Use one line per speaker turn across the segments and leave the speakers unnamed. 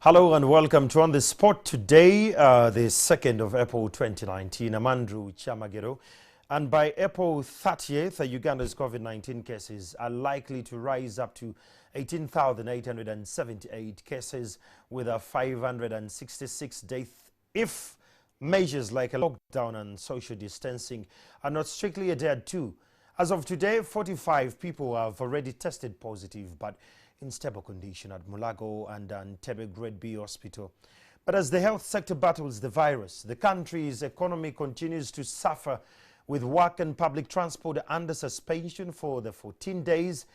Hello and welcome to On The Spot today, the 2nd of April 2019. I'm Andrew Chamagero. And by April 30th, Uganda's COVID-19 cases are likely to rise up to 18,878 cases with a 566 deaths if measures like a lockdown and social distancing are not strictly adhered to. As of today, 45 people have already tested positive, but in stable condition at Mulago and Entebbe Grade B Hospital. But as the health sector battles the virus, the country's economy continues to suffer, with work and public transport under suspension for the 14 days.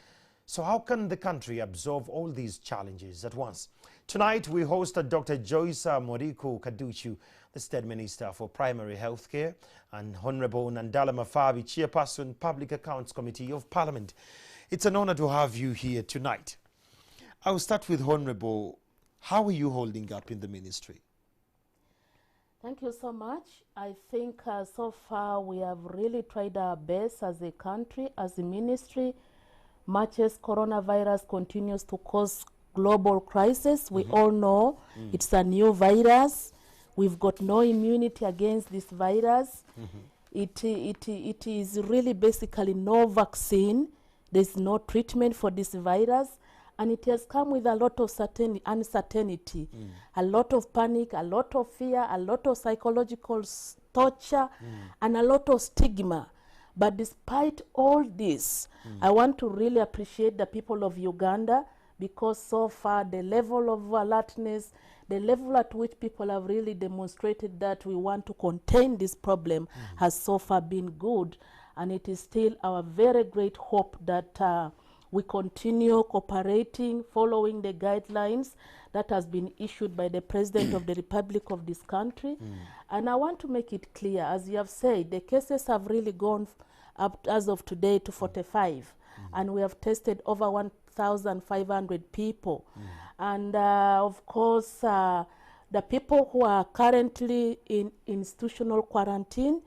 So how can the country absorb all these challenges at once? Tonight we hosted Dr. Joyce Moriko Kaduchu, the State Minister for Primary Health Care, and Honorable Nandala Mafabi, Chairperson, Public Accounts Committee of Parliament. It's an honor to have you here tonight. I'll start with Honorable. How are you holding up in the ministry?
Thank you so much. I think so far we have really tried our best as a country, as a ministry. Much as coronavirus continues to cause global crisis, we all know it's a new virus. We've got no immunity against this virus. It is really basically no vaccine. There's no treatment for this virus. And it has come with a lot of uncertainty, a lot of panic, a lot of fear, a lot of psychological torture, and a lot of stigma. But despite all this, I want to really appreciate the people of Uganda, because so far the level of alertness, the level at which people have really demonstrated that we want to contain this problem has so far been good. And it is still our very great hope that we continue cooperating, following the guidelines that has been issued by the President of the Republic of this country. And I want to make it clear, as you have said, the cases have really gone up as of today to 45. And we have tested over 1,500 people. And of course, the people who are currently in institutional quarantine,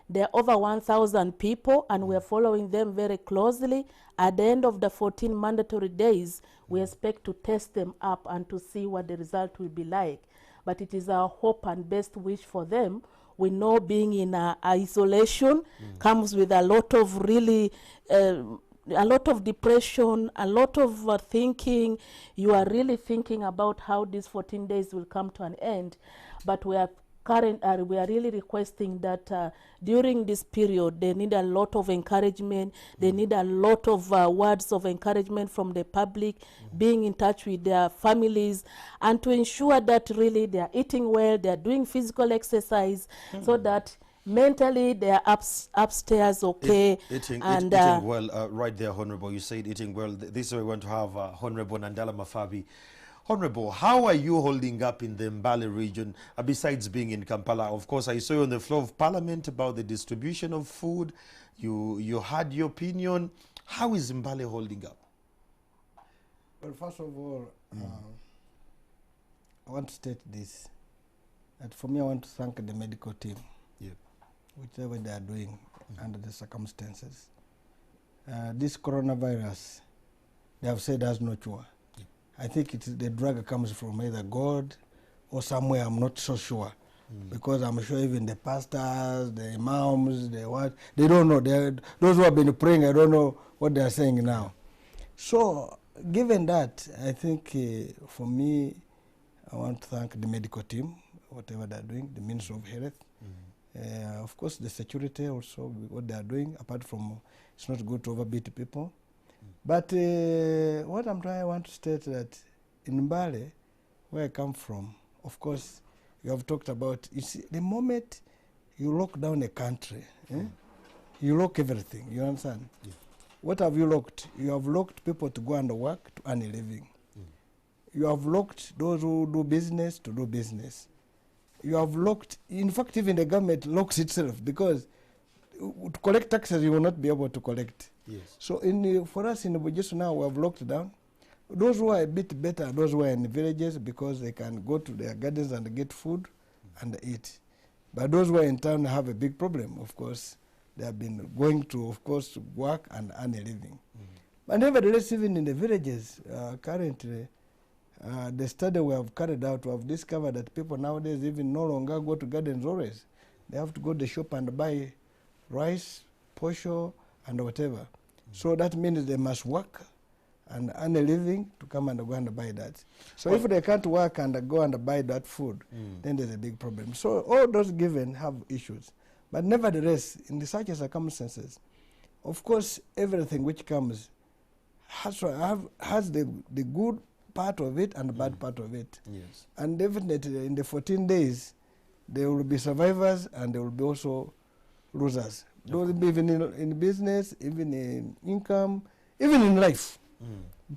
there are over 1,000 people, and we are following them very closely. At the end of the 14 mandatory days, we expect to test them up and to see what the result will be like. But it is our hope and best wish for them. We know being in isolation comes with a lot of really, a lot of depression, a lot of thinking. You are really thinking about how these 14 days will come to an end. But we are really requesting that during this period, they need a lot of encouragement. They need a lot of words of encouragement from the public, being in touch with their families, and to ensure that really they are eating well, they are doing physical exercise, so that mentally they are upstairs okay.
Eating well, right there, Honorable. You said eating well. This is why we want to have Honorable Nandala Mafabi. Honorable, how are you holding up in the Mbale region, besides being in Kampala? Of course, I saw you on the floor of Parliament about the distribution of food. You had your opinion. How is Mbale holding up?
Well, first of all, I want to state this. That for me, I want to thank the medical team, whichever they are doing under the circumstances. This coronavirus, they have said has no cure. I think the drug comes from either God or somewhere, I'm not so sure. Because I'm sure even the pastors, the imams, they don't know. Those who have been praying, I don't know what they are saying now. So, given that, I think for me, I want to thank the medical team, whatever they're doing, the Ministry of Health. Of course, the security also, what they are doing, apart from it's not good to overbeat people. But what I want to state that in Mbale, where I come from, of course, you have talked about, you see, the moment you lock down a country, you lock everything, you understand? What have you locked? You have locked people to go and work to earn a living. You have locked those who do business to do business. You have locked, in fact, even the government locks itself, because to collect taxes you will not be able to collect. So for us in the Bujesu now, we have locked down. Those who are a bit better, those who are in the villages, because they can go to their gardens and get food and eat. But those who are in town have a big problem, of course. They have been going to, of course, work and earn a living. But nevertheless, even in the villages, currently, The study we have carried out, we have discovered that people nowadays even no longer go to gardens always. They have to go to the shop and buy rice, posho, and whatever. So that means they must work and earn a living to come and go and buy that. So if they can't work and go and buy that food, then there's a big problem. So all those given have issues. But nevertheless, in such circumstances, of course, everything which comes has the good part of it and the bad part of it.
Yes.
And definitely in the 14 days, there will be survivors and there will be also losers. Those even in business, even in income, even in life.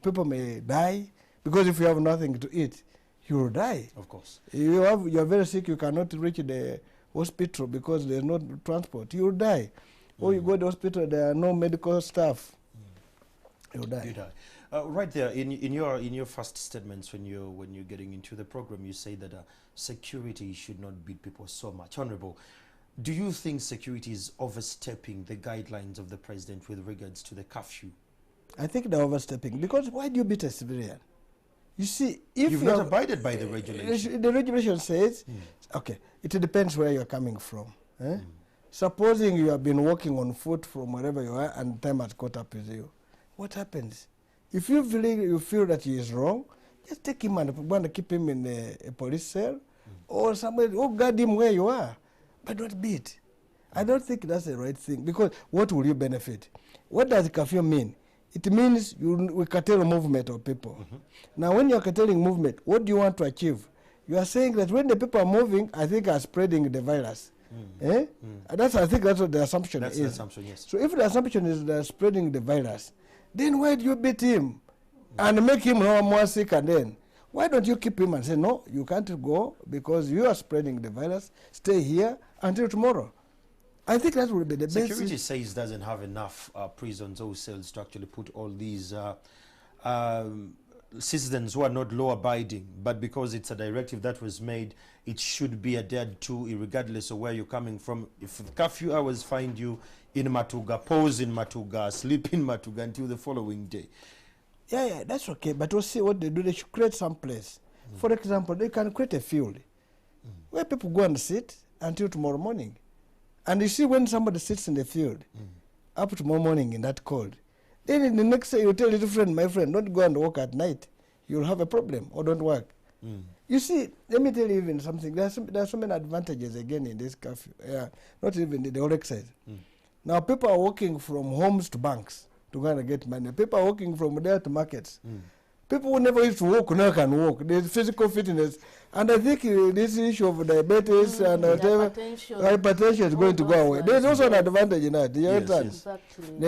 People may die because if you have nothing to eat, you will die.
Of course.
You are very sick, you cannot reach the hospital because there's no transport. You will die. Or you go to the hospital, there are no medical staff. You will die.
You die. Right there, in your first statements when you're getting into the program, you say that security should not beat people so much. Honorable, do you think security is overstepping the guidelines of the president with regards to the curfew?
I think they're overstepping because why do you beat a civilian? You see, if
you've not abided by the regulation.
The regulation says, okay, it depends where you're coming from. Supposing you have been walking on foot from wherever you are and time has caught up with you, what happens? If you feel that he is wrong, just take him and go and keep him in a police cell or somewhere, or guard him where you are, but don't beat. I don't think that's the right thing because what will you benefit? What does curfew mean? It means we curtail movement of people. Now, when you're curtailing movement, what do you want to achieve? You are saying that when the people are moving, I think are spreading the virus. I think that's what the assumption is.
That's the assumption, yes.
So if the assumption is they're spreading the virus, then why do you beat him and make him more sick? And then why don't you keep him and say, no, you can't go because you are spreading the virus. Stay here until tomorrow. I think that would be the best.
Security says doesn't have enough prisons or cells to actually put all these citizens who are not law-abiding, but because it's a directive that was made, it should be adhered to regardless of where you're coming from. If curfew hours find you in Matuga, pause in Matuga, sleep in Matuga until the following day.
Yeah, that's okay, but we'll see what they do. They should create some place. For example, they can create a field where people go and sit until tomorrow morning. And you see, when somebody sits in the field up tomorrow morning in that cold, then in the next day you tell your friend, my friend, don't go and work at night. You'll have a problem, or don't work. You see, let me tell you even something. There are so many advantages again in this curfew. Not even the whole exercise. Now people are walking from homes to banks to go and get money. People are walking from there to markets. People who never used to walk now can walk. There's physical fitness. And I think this issue of diabetes and whatever, hypertension is going to go away. There's also an advantage in that.
Exactly.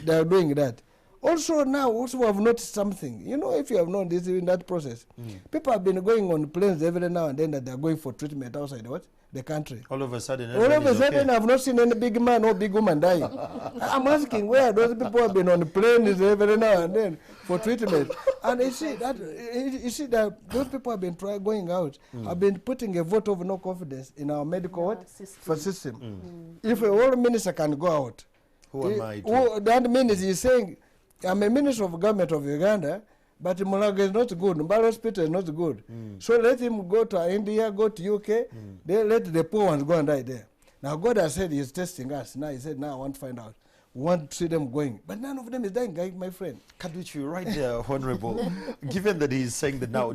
They are doing that. Also now, also have noticed something. You know, if you have known this in that process, people have been going on planes every now and then that they are going for treatment outside the country.
All of a sudden,
I've not seen any big man or big woman dying. I'm asking where those people have been on the planes every now and then for treatment. And you see that those people have been going out, have been putting a vote of no confidence in our medical system. If a world minister can go out,
who am I?
That minister is saying, I'm a minister of government of Uganda, but Mulaga is not good. Mbala Hospital is not good. So let him go to India, go to UK. They let the poor ones go and die there. Now God has said he's testing us. Now he said, now I want to find out. We want to see them going. But none of them is dying, my friend.
Kaduchi, right there, Honorable. Given that he's saying that now,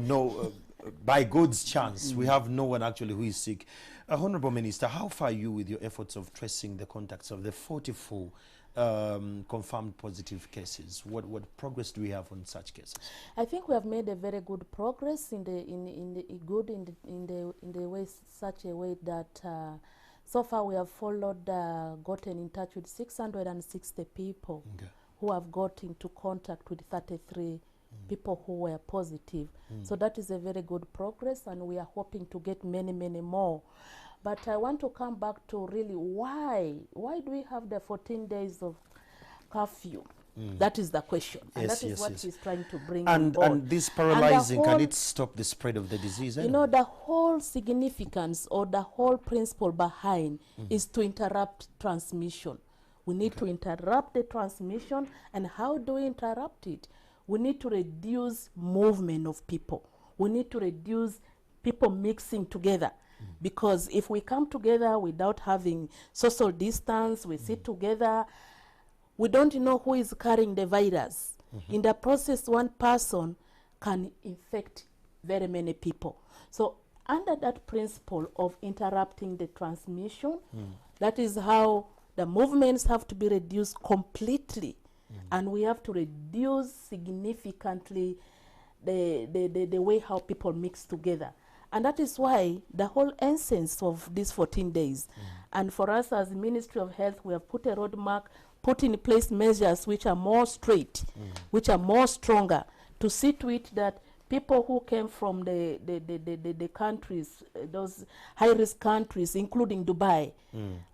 by God's chance, we have no one actually who is sick. Honorable Minister, how far are you with your efforts of tracing the contacts of the 44 confirmed positive cases? What progress do we have on such cases? I
think we have made a very good progress in the way, such a way that so far we have followed, gotten in touch with 660 people who have got into contact with 33 people who were positive. So that is a very good progress, and we are hoping to get many more. But I want to come back to really why do we have the 14 days of curfew? That is the question. And that is what he's trying to bring on board.
And this paralyzing, can it stop the spread of the disease?
You know, the whole significance or the whole principle behind is to interrupt transmission. We need to interrupt the transmission. And how do we interrupt it? We need to reduce movement of people. we need to reduce people mixing together. Because if we come together without having social distance, we sit together, we don't know who is carrying the virus. In the process, one person can infect very many people. So under that principle of interrupting the transmission, that is how the movements have to be reduced completely. And we have to reduce significantly the way how people mix together. And that is why the whole essence of these 14 days. And for us as the Ministry of Health, we have put a roadmap, put in place measures which are more straight, which are more stronger, to see to it that people who came from the countries, those high-risk countries, including Dubai,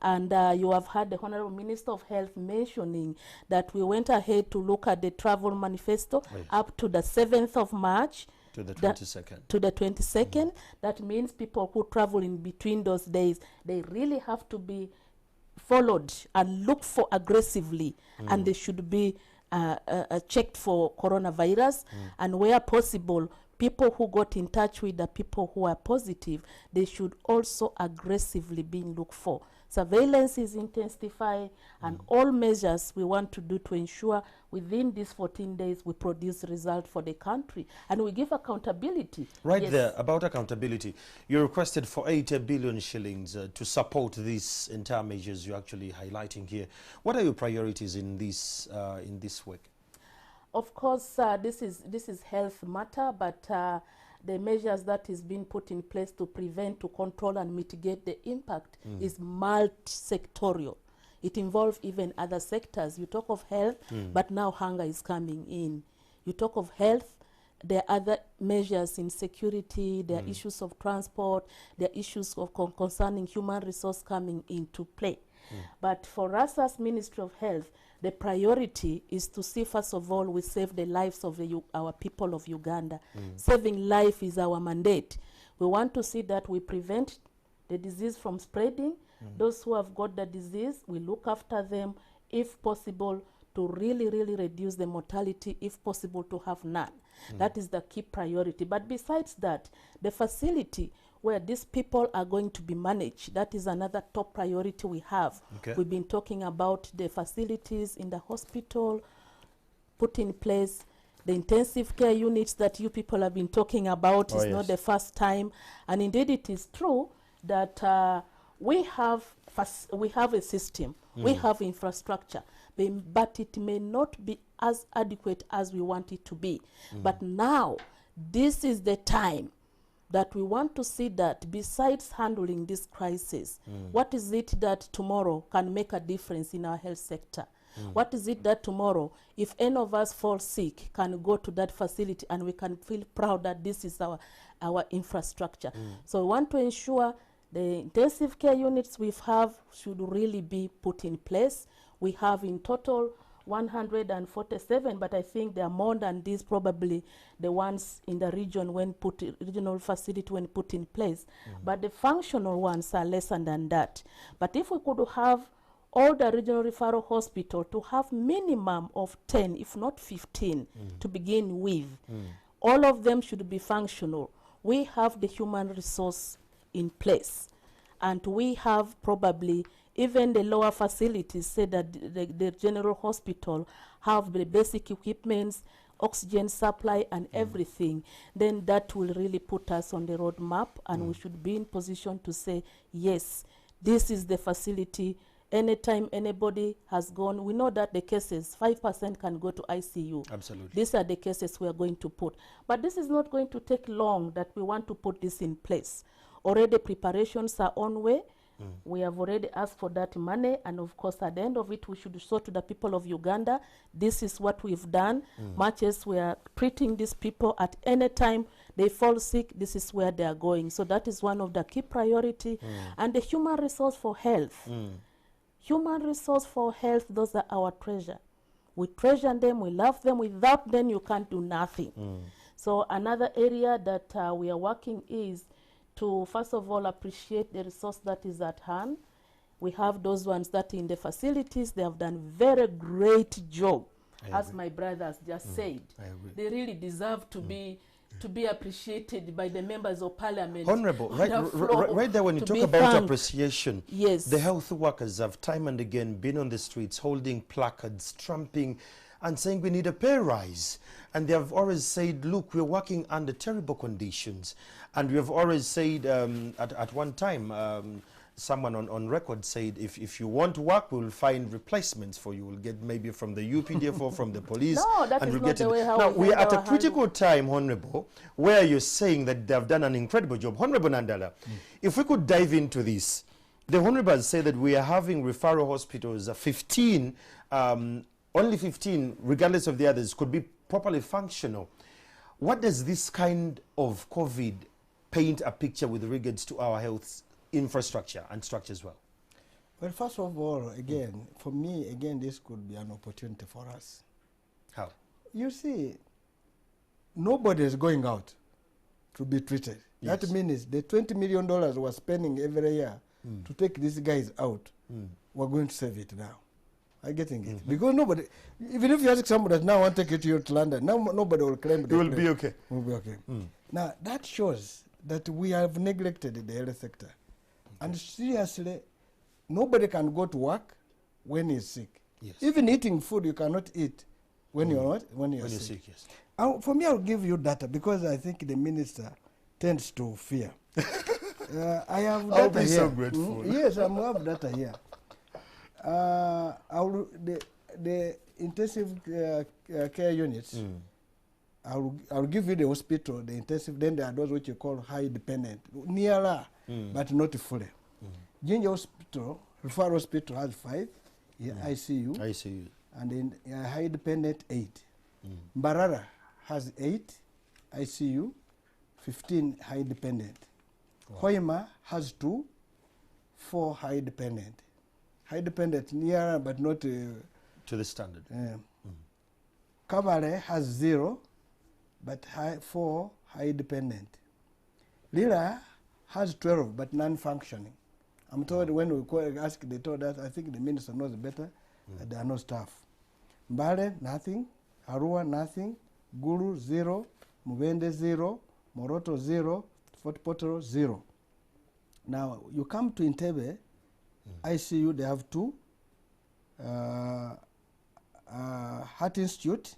and you have heard the Honorable Minister of Health mentioning that we went ahead to look at the travel manifesto up to the 7th of March,
to the 22nd.
To the 22nd. That means people who travel in between those days, they really have to be followed and looked for aggressively, and they should be checked for coronavirus. And where possible, people who got in touch with the people who are positive, they should also aggressively be looked for. Surveillance is intensified, and all measures we want to do to ensure within these 14 days we produce results for the country, and we give accountability.
Right there, about accountability, you requested for 80 billion shillings to support these entire measures you're actually highlighting here. What are your priorities in this work?
Of course, this is health matter, but the measures that is being put in place to prevent, to control and mitigate the impact is multi-sectorial. It involves even other sectors. You talk of health, but now hunger is coming in. You talk of health, there are other measures in security, there are issues of transport, there are issues of concerning human resource coming into play. But for us as Ministry of Health, the priority is to see, first of all, we save the lives of our people of Uganda. Saving life is our mandate. We want to see that we prevent the disease from spreading. Those who have got the disease, we look after them, if possible, to really reduce the mortality, if possible, to have none. That is the key priority. But besides that, the facility where these people are going to be managed, that is another top priority we have. We've been talking about the facilities in the hospital, put in place the intensive care units that you people have been talking about. It's not the first time. And indeed it is true that we have a system, we have infrastructure, but it may not be as adequate as we want it to be. But now, this is the time that we want to see that besides handling this crisis, what is it that tomorrow can make a difference in our health sector? What is it that tomorrow, if any of us fall sick, can go to that facility and we can feel proud that this is our infrastructure? So we want to ensure the intensive care units we have should really be put in place. We have in total 147, but I think there are more than these, probably the ones in the region regional facility when put in place. But the functional ones are less than that. But if we could have all the regional referral hospital to have minimum of 10, if not 15, to begin with, all of them should be functional. We have the human resource in place, and we have probably even the lower facilities, say that the general hospital have the basic equipments, oxygen supply and everything, then that will really put us on the roadmap, and we should be in position to say, yes, this is the facility. Anytime anybody has gone, we know that the cases, 5% can go to ICU.
Absolutely.
These are the cases we are going to put. But this is not going to take long that we want to put this in place. Already preparations are on way. We have already asked for that money, and of course at the end of it we should show to the people of Uganda, this is what we've done. Much as we are treating these people, at any time they fall sick, this is where they are going. So that is one of the key priority. And the human resource for health. Human resource for health, those are our treasure. We treasure them, we love them. Without them you can't do nothing. So another area that we are working is to, first of all, appreciate the resource that is at hand. We have those ones that in the facilities, they have done very great job. As my brothers just said, they really deserve to be to be appreciated by the members of parliament.
Honorable, right there when you talk about appreciation,
yes,
the health workers have time and again been on the streets holding placards, tramping and saying we need a pay rise. And they have always said, look, we're working under terrible conditions. And we have always said, at one time, someone on record said, if you want to work, we'll find replacements for you. We'll get maybe from the UPDF or from the police.
No, that
and
is
we'll
not
get
the way how
now,
we
we're at a
handle
critical time, Honorable, where you're saying that they've done an incredible job. Honorable Nandala, if we could dive into this, the Honorable has said that we are having referral hospitals, 15, only 15, regardless of the others, could be properly functional. What does this kind of COVID paint a picture with regards to our health infrastructure and structure as well?
Well, first of all, again, for me, again, this could be an opportunity for us.
How?
You see, nobody is going out to be treated.
Yes.
That means the $20 million we're spending every year to take these guys out, we're going to save it now. I'm getting it. Because nobody, even if you ask somebody that now want to take you to London, now nobody will claim it.
You will be okay.
We'll be okay. Now, that shows that we have neglected the health sector. And seriously, nobody can go to work when he's sick.
Yes.
Even eating food, you cannot eat when you're what? When you're sick.
Yes.
For me, I'll give you data because I think the minister tends to fear. I have data
I'll be
here.
so grateful.
Yes, I have data here. The intensive care units, I'll give you the hospital, the intensive, then there are those which you call high dependent, nearer, but not fully. Ginger Hospital, referral hospital has 5, ICU, and in high dependent 8. Mbarara has 8 ICU, 15 high dependent. Hoima has 2, 4 high dependent. High dependent nearer, but not
to the standard.
Kavale has 0, but 4 high dependent. Lila has 12, but non-functioning. I'm told when we ask, they told us, I think the minister knows better, that there are no staff. Mbale, nothing. Arua, nothing. Guru, 0. Mubende, 0. Moroto, 0. Fort Portal, 0. Now, you come to Entebbe, ICU, they have 2. Heart Institute,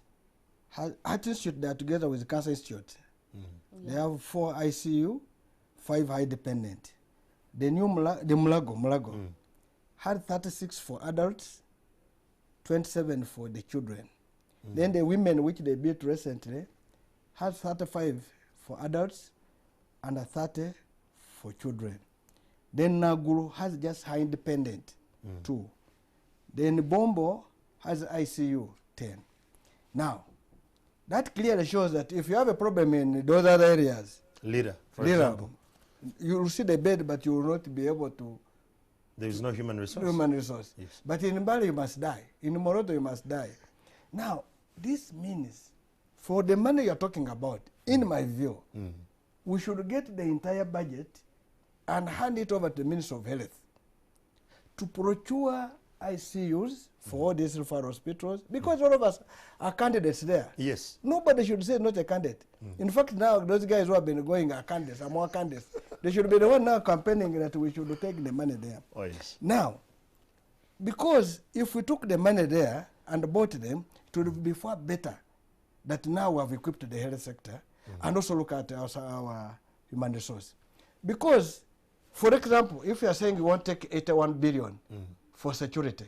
they are together with the Cancer Institute. They have 4 ICU, 5 high dependent. The new Mulago had 36 for adults, 27 for the children. Then the women, which they built recently, had 35 for adults and 30 for children. Then Naguru has just high independent, 2. Then Bombo has ICU, 10. Now, that clearly shows that if you have a problem in those other areas,
for example,
you will see the bed, but you will not be able to.
There is no human resource.
Yes. But in Mbali, you must die. In Moroto, you must die. Now, this means, for the money you're talking about, in my view, we should get the entire budget and hand it over to the Minister of Health to procure ICUs for all these referral hospitals, because all of us are candidates there.
Yes.
Nobody should say not a candidate. In fact, now those guys who have been going are candidates, are more candidates. They should be the one now campaigning that we should take the money there.
Oh, yes.
Now, because if we took the money there and bought them, it would be far better that now we have equipped the health sector and also look at our human resource. Because, for example, if you are saying you want to take 81 billion for security,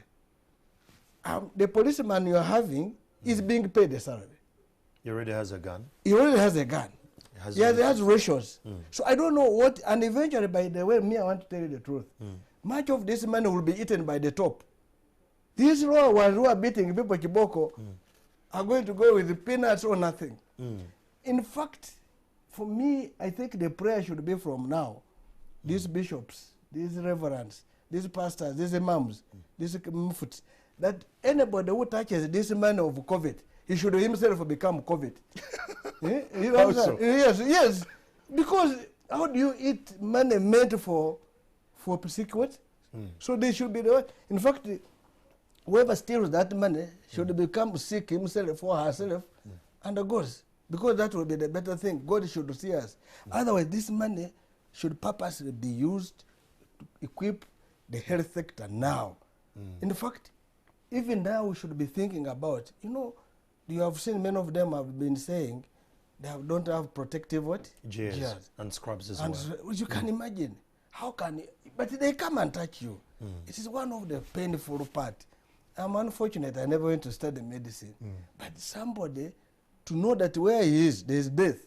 the policeman you are having is being paid a salary.
He already has a gun.
He already has a gun. He has ratios. So I don't know what, and eventually, by the way, I want to tell you the truth. Much of this money will be eaten by the top. These ones who are beating people kiboko are going to go with the peanuts or nothing. In fact, for me, I think the prayer should be from now. These bishops, these reverends, these pastors, these imams, these muftis, that anybody who touches this money of COVID, he should himself become COVID. Yes. Because how do you eat money meant for secret? So they should be the one. In fact, whoever steals that money should become sick himself or herself and goes. because that will be the better thing. God should see us. Otherwise, this money should purposely be used to equip the health sector now. In fact, even now we should be thinking about, you have seen many of them have been saying they don't have protective what?
Gears and scrubs as well.
You can imagine, how can, but they come and touch you. It is one of the painful part. I'm unfortunate, I never went to study medicine. But somebody, to know that where he is, there is death,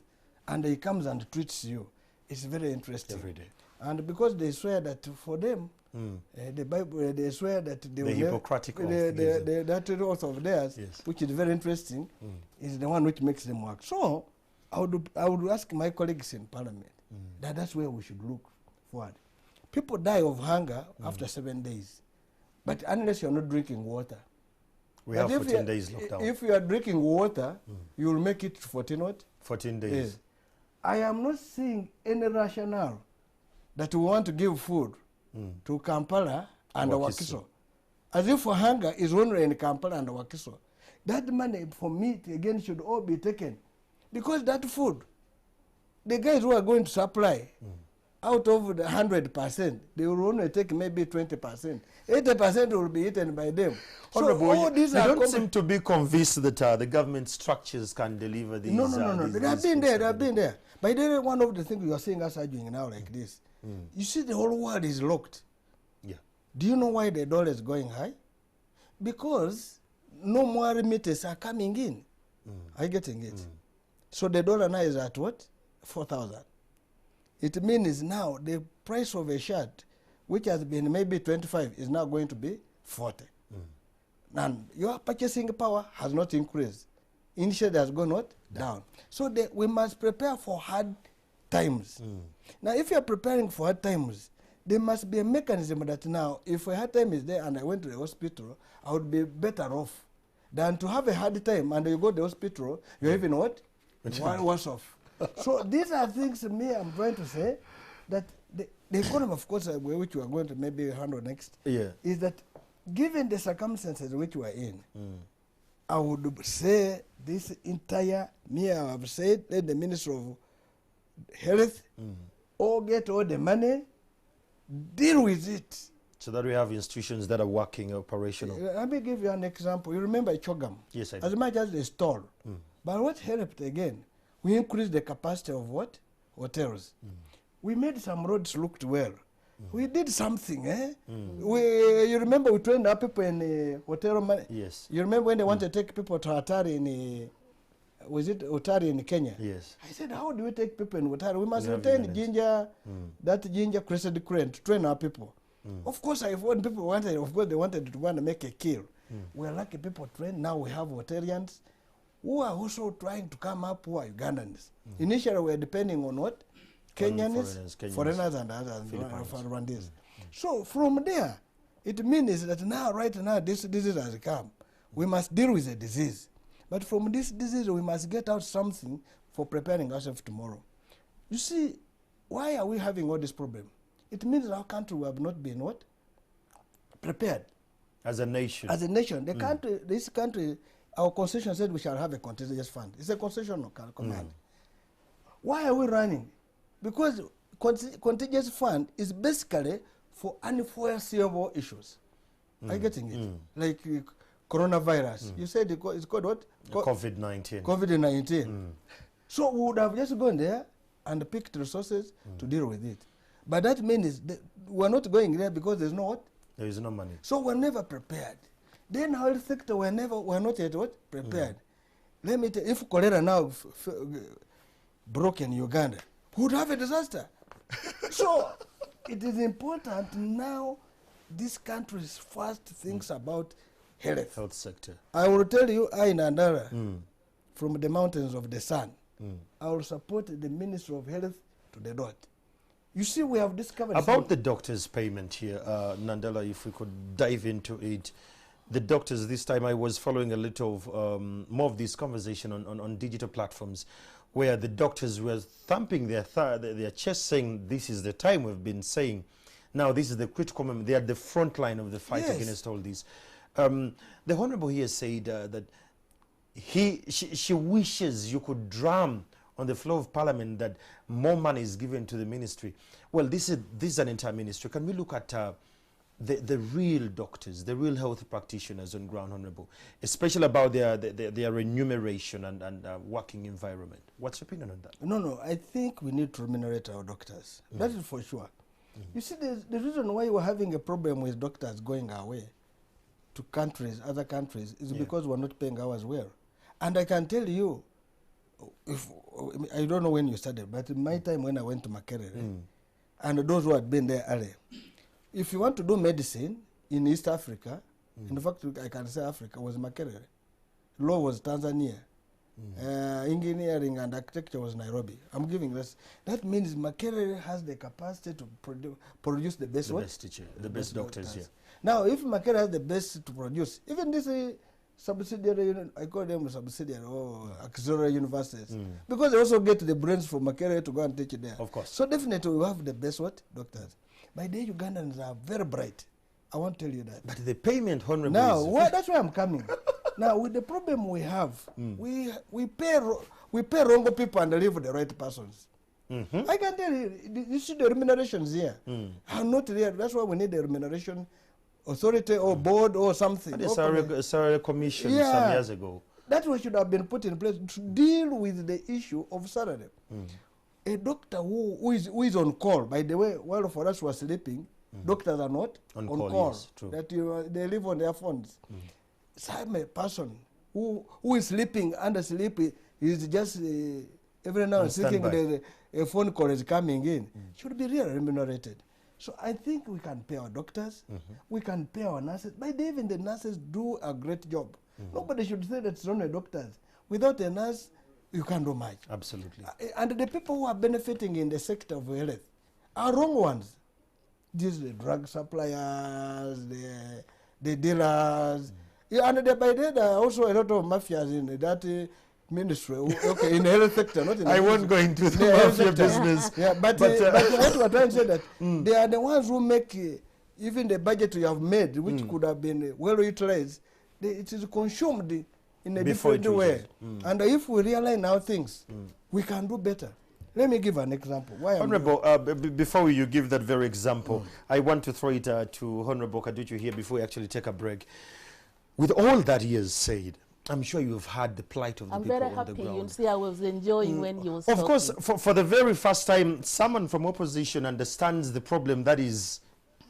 and he comes and treats you, it's very interesting.
Every day.
And because they swear that for them, the Bible, they swear that they
the Hippocratic oath.
that oath of theirs,
Yes.
which is very interesting, is the one which makes them work. So I would ask my colleagues in Parliament that that's where we should look forward. People die of hunger after 7 days, but unless you're not drinking water.
We have 14 days lockdown.
If you are drinking water, you will make it 14 what?
14 days.
Yes. I am not seeing any rationale that we want to give food to Kampala and Wakiso. As if hunger is only in Kampala and Wakiso. That money for meat again should all be taken. Because that food, the guys who are going to supply, out of the 100%, they will only take maybe 20%. 80% will be eaten by them.
Honorable,
so all these
they
are
don't seem to be convinced that the government structures can deliver these.
No. They have been there. They have been there. But then one of the things you are seeing us arguing now like this, you see the whole world is locked.
Yeah.
Do you know why the dollar is going high? Because no more remittances are coming in. Are you getting it? So the dollar now is at what? 4,000. It means now the price of a shirt, which has been maybe 25, is now going to be 40. And your purchasing power has not increased. Initially has gone what? Down. So we must prepare for hard times. Now, if you are preparing for hard times, there must be a mechanism that now, if a hard time is there and I went to the hospital, I would be better off than to have a hard time and you go to the hospital, you're even what? Worse off. So these are things I'm trying to say that the economy, of course, which we are going to maybe handle next, is that given the circumstances which we are in, I would say this entire, I have said, let the Minister of Health all get all the money, deal with it.
So that we have institutions that are working, operational.
Let me give you an example. You remember Chogam?
Yes, I do.
As much as they stole. But what helped again? We increased the capacity of what? Hotels. We made some roads looked well. We did something, eh? You remember we trained our people in hotel money?
Yes.
You remember when they wanted to take people to Atari in, was it Otari in Kenya?
Yes.
I said, how do we take people in Otari? We must retain ginger, that ginger crescent crane to train our people. Of course, when people wanted, of course, they wanted to want to make a kill. We are lucky people trained. Now we have Otarians who are also trying to come up who are Ugandans. Initially, we were depending on what? Kenyans, foreigners and others, Rwandese. So from there, it means that now, right now, this disease has come. We must deal with the disease. But from this disease, we must get out something for preparing ourselves tomorrow. You see, why are we having all this problem? It means our country we have not been what? Prepared.
As a nation.
As a nation. The country, this country, our constitution said we shall have a contingent fund. It's a constitutional command. Why are we running? Because contingent fund is basically for unforeseeable issues. Are you getting it? Like coronavirus. You said it's called what?
COVID-19.
COVID-19. So we would have just gone there and picked resources to deal with it. But that means we're not going there because there's no what?
There is no money.
So we're never prepared. Then health sector, we're not yet what? Prepared. Let me tell you, if cholera now broke in Uganda, we would have a disaster. So it is important now this country first thinks about health.
Health sector.
I will tell you, I Nandara, from the mountains of the sun, I will support the Ministry of Health to the dot. You see, we have discovered...
About the doctor's payment here, Nandela, if we could dive into it. The doctors, this time I was following a little more of this conversation on digital platforms where the doctors were thumping their chest saying, this is the time we've been saying. Now, this is the critical moment. They are the front line of the fight against all this. The Honorable here said that she wishes you could drum on the floor of parliament that more money is given to the ministry. Well, this is an entire ministry. Can we look at the real doctors, the real health practitioners on ground, Honorable, especially about their remuneration and working environment? What's your opinion on that?
No, I think we need to remunerate our doctors. That is for sure. You see, the reason why we're having a problem with doctors going away to countries, other countries, is because we're not paying ours well. And I can tell you, I don't know when you started, but in my time when I went to Makerere, and those who had been there earlier, if you want to do medicine in East Africa, in fact, I can say Africa was Makerere. Law was Tanzania. Engineering and architecture was Nairobi. I'm giving this. That means Makerere has the capacity to produce the best
the best doctors here.
Now, if Makerere has the best to produce, even this subsidiary, I call them subsidiary or auxiliary universities, because they also get the brains from Makerere to go and teach there.
Of course.
So definitely we have the best doctors. By the way, Ugandans are very bright. I won't tell you that.
But the payment, Honorable,
now, that's why I'm coming. Now, with the problem we have, we pay wrong people and leave the right persons. I can tell you, you see the remunerations here are not real. That's why we need the remuneration authority or board or something.
And a salary commission some years ago.
That one should have been put in place to deal with the issue of salary. A doctor who is on call, by the way, while for us who are sleeping, doctors are not on call. Yes, true. That they live on their phones. So I'm a person who is sleeping under sleep is just every now and thinking a phone call is coming in. Should be really remunerated. So I think we can pay our doctors, we can pay our nurses. By the way, even the nurses do a great job. Nobody should say that it's only doctors. Without a nurse, you can't do much.
Absolutely.
And the people who are benefiting in the sector of health are wrong ones. These are the drug suppliers, the dealers. And by the way, there are also a lot of mafias in that ministry. Okay, in the health sector, not in the
I won't go into the mafia business.
Yeah, but what we're trying to say that they are the ones who make even the budget you have made, which could have been well utilized, it is consumed in a different way. And if we realign our things, we can do better. Let me give an example.
Honorable, before you give that very example, I want to throw it to Honorable Kaduchu here before we actually take a break. With all that he has said, I'm sure you've heard the plight of the people on the ground.
I'm very happy. You see, I was enjoying when he was
Of
talking.
course, for the very first time, someone from opposition understands the problem that is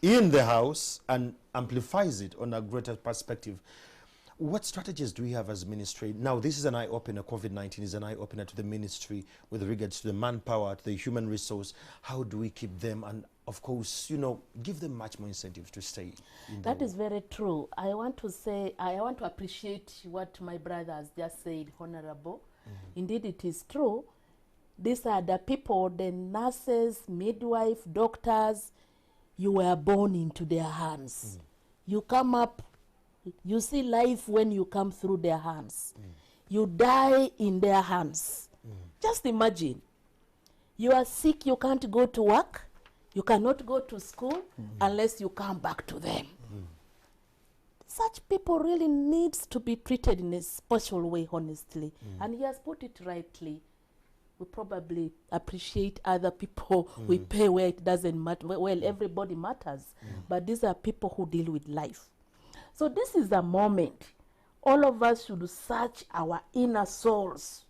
in the House and amplifies it on a greater perspective. What strategies do we have as ministry? Now, this is an eye-opener. COVID-19 is an eye-opener to the ministry with regards to the manpower, to the human resource. How do we keep them? And, of course, give them much more incentive to stay in
That is very true. I want to appreciate what my brother has just said, Honorable. Indeed, it is true. These are the people, the nurses, midwife, doctors, you were born into their hands. You come up, you see life when you come through their hands. You die in their hands. Just imagine, you are sick, you can't go to work, you cannot go to school unless you come back to them. Such people really needs to be treated in a special way, honestly. And he has put it rightly. We probably appreciate other people. We pay where it doesn't matter. Well, everybody matters. But these are people who deal with life. So this is the moment all of us should search our inner souls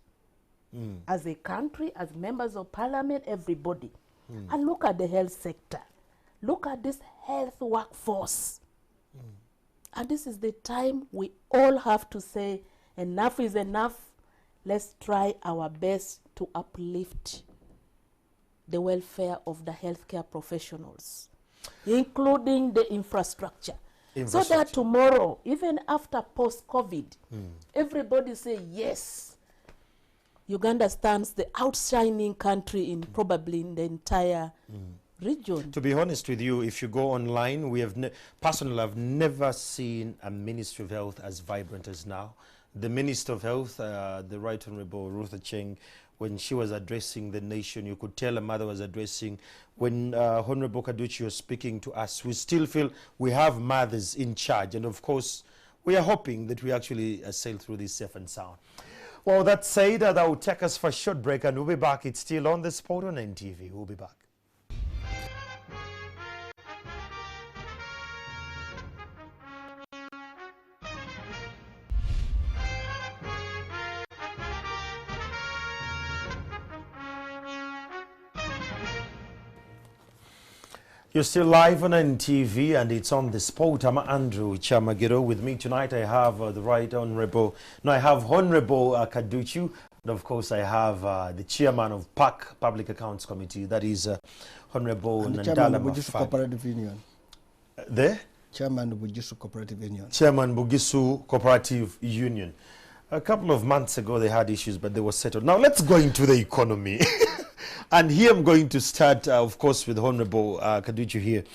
as a country, as members of parliament, everybody. And look at the health sector. Look at this health workforce. And this is the time we all have to say, enough is enough. Let's try our best to uplift the welfare of the healthcare professionals, including the infrastructure. So that tomorrow, even after post-COVID, everybody say, yes, Uganda stands the outshining country in probably in the entire region.
To be honest with you, if you go online, we have personally, I've never seen a Ministry of Health as vibrant as now. The Minister of Health, the Right Honorable Ruth Acheng, when she was addressing the nation, you could tell her mother was addressing. When Honorable Kaduchi was speaking to us, we still feel we have mothers in charge. And of course, we are hoping that we actually sail through this safe and sound. Well, that said, that will take us for a short break, and we'll be back. It's still on the spot on NTV. We'll be back. You're still live on NTV, and it's on the spot. I'm Andrew Chamagiro. With me tonight, I have I have Honorable Kaduchu, and of course, I have the chairman of PAC, Public Accounts Committee, that is Honorable Nandala
Bugisu Cooperative Union.
The
Chairman of Bugisu Cooperative Union.
Chairman Bugisu Cooperative Union. A couple of months ago, they had issues, but they were settled. Now, let's go into the economy. And here I'm going to start, of course, with Honorable Kaduchu here.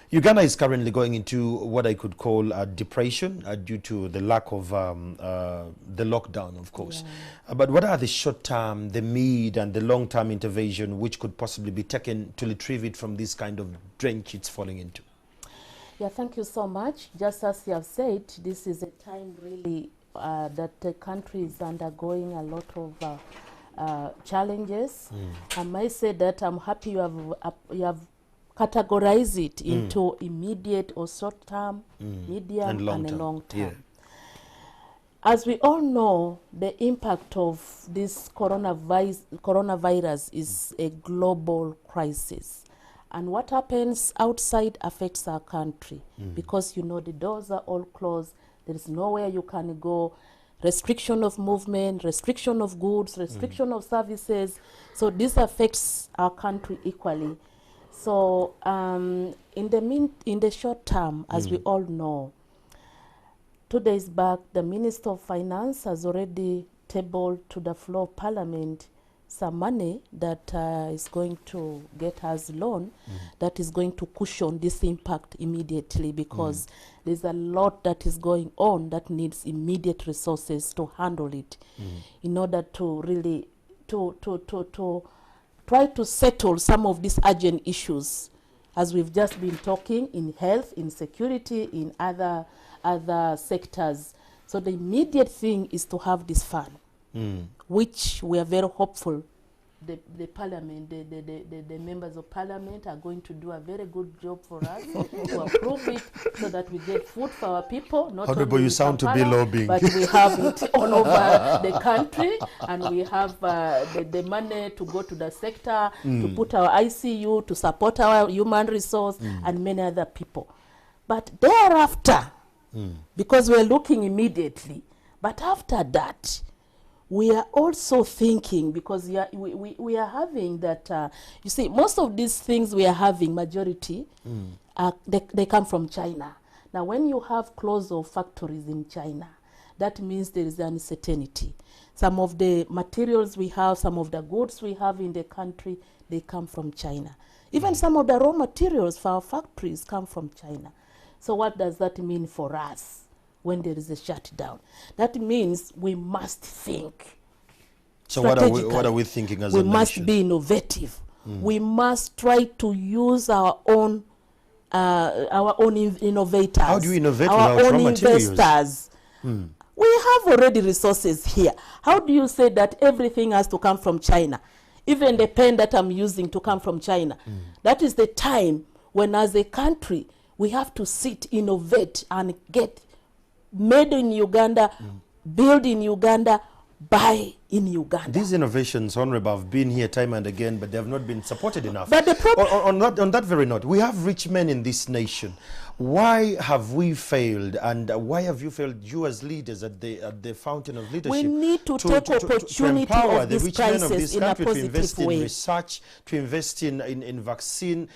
Uganda is currently going into what I could call depression due to the lack of the lockdown, of course. Yeah. But what are the short-term, the mid, and the long-term intervention which could possibly be taken to retrieve it from this kind of drench it's falling into?
Yeah, thank you so much. Just as you have said, this is a time really that the country is undergoing a lot of challenges. I might say that I'm happy you have categorized it into immediate or short term, medium and long term. Yeah. As we all know, the impact of this coronavirus is a global crisis. And what happens outside affects our country because, you know, the doors are all closed. There is nowhere you can go. Restriction of movement, restriction of goods, restriction of services. So this affects our country equally. So in the short term, as we all know, 2 days back, the Minister of Finance has already tabled to the floor of Parliament some money that is going to get us loan that is going to cushion this impact immediately, because there's a lot that is going on that needs immediate resources to handle it in order to really to try to settle some of these urgent issues, as we've just been talking, in health, in security, in other sectors. So the immediate thing is to have this fund, which we are very hopeful the parliament, the members of parliament are going to do a very good job for us to approve it, so that we get food for our people. Not
Honorable, you sound to be lobbying.
But we have it all over the country, and we have the money to go to the sector, to put our ICU, to support our human resource, and many other people. But thereafter, because we're looking immediately, but after that, we are also thinking, because we are having that, you see, most of these things we are having, majority, they come from China. Now, when you have close of factories in China, that means there is uncertainty. Some of the materials we have, some of the goods we have in the country, they come from China. Even some of the raw materials for our factories come from China. So what does that mean for us? When there is a shutdown, that means we must think.
So what are we thinking as a nation?
We must be innovative. We must try to use our own innovators.
How do you innovate
our
without
own
raw materials?
investors? We have already resources here. How do you say that everything has to come from China? Even the pen that I'm using to come from China. That is the time when, as a country, we have to sit, innovate, and get made in Uganda, build in Uganda, buy in Uganda.
These innovations, Honorable, have been here time and again, but they have not been supported enough.
But the
on that very note, we have rich men in this nation. Why have we failed, and why have you failed, you as leaders at the fountain of leadership?
We need to take opportunity of this crisis in a positive way.
To invest in research, to invest in vaccine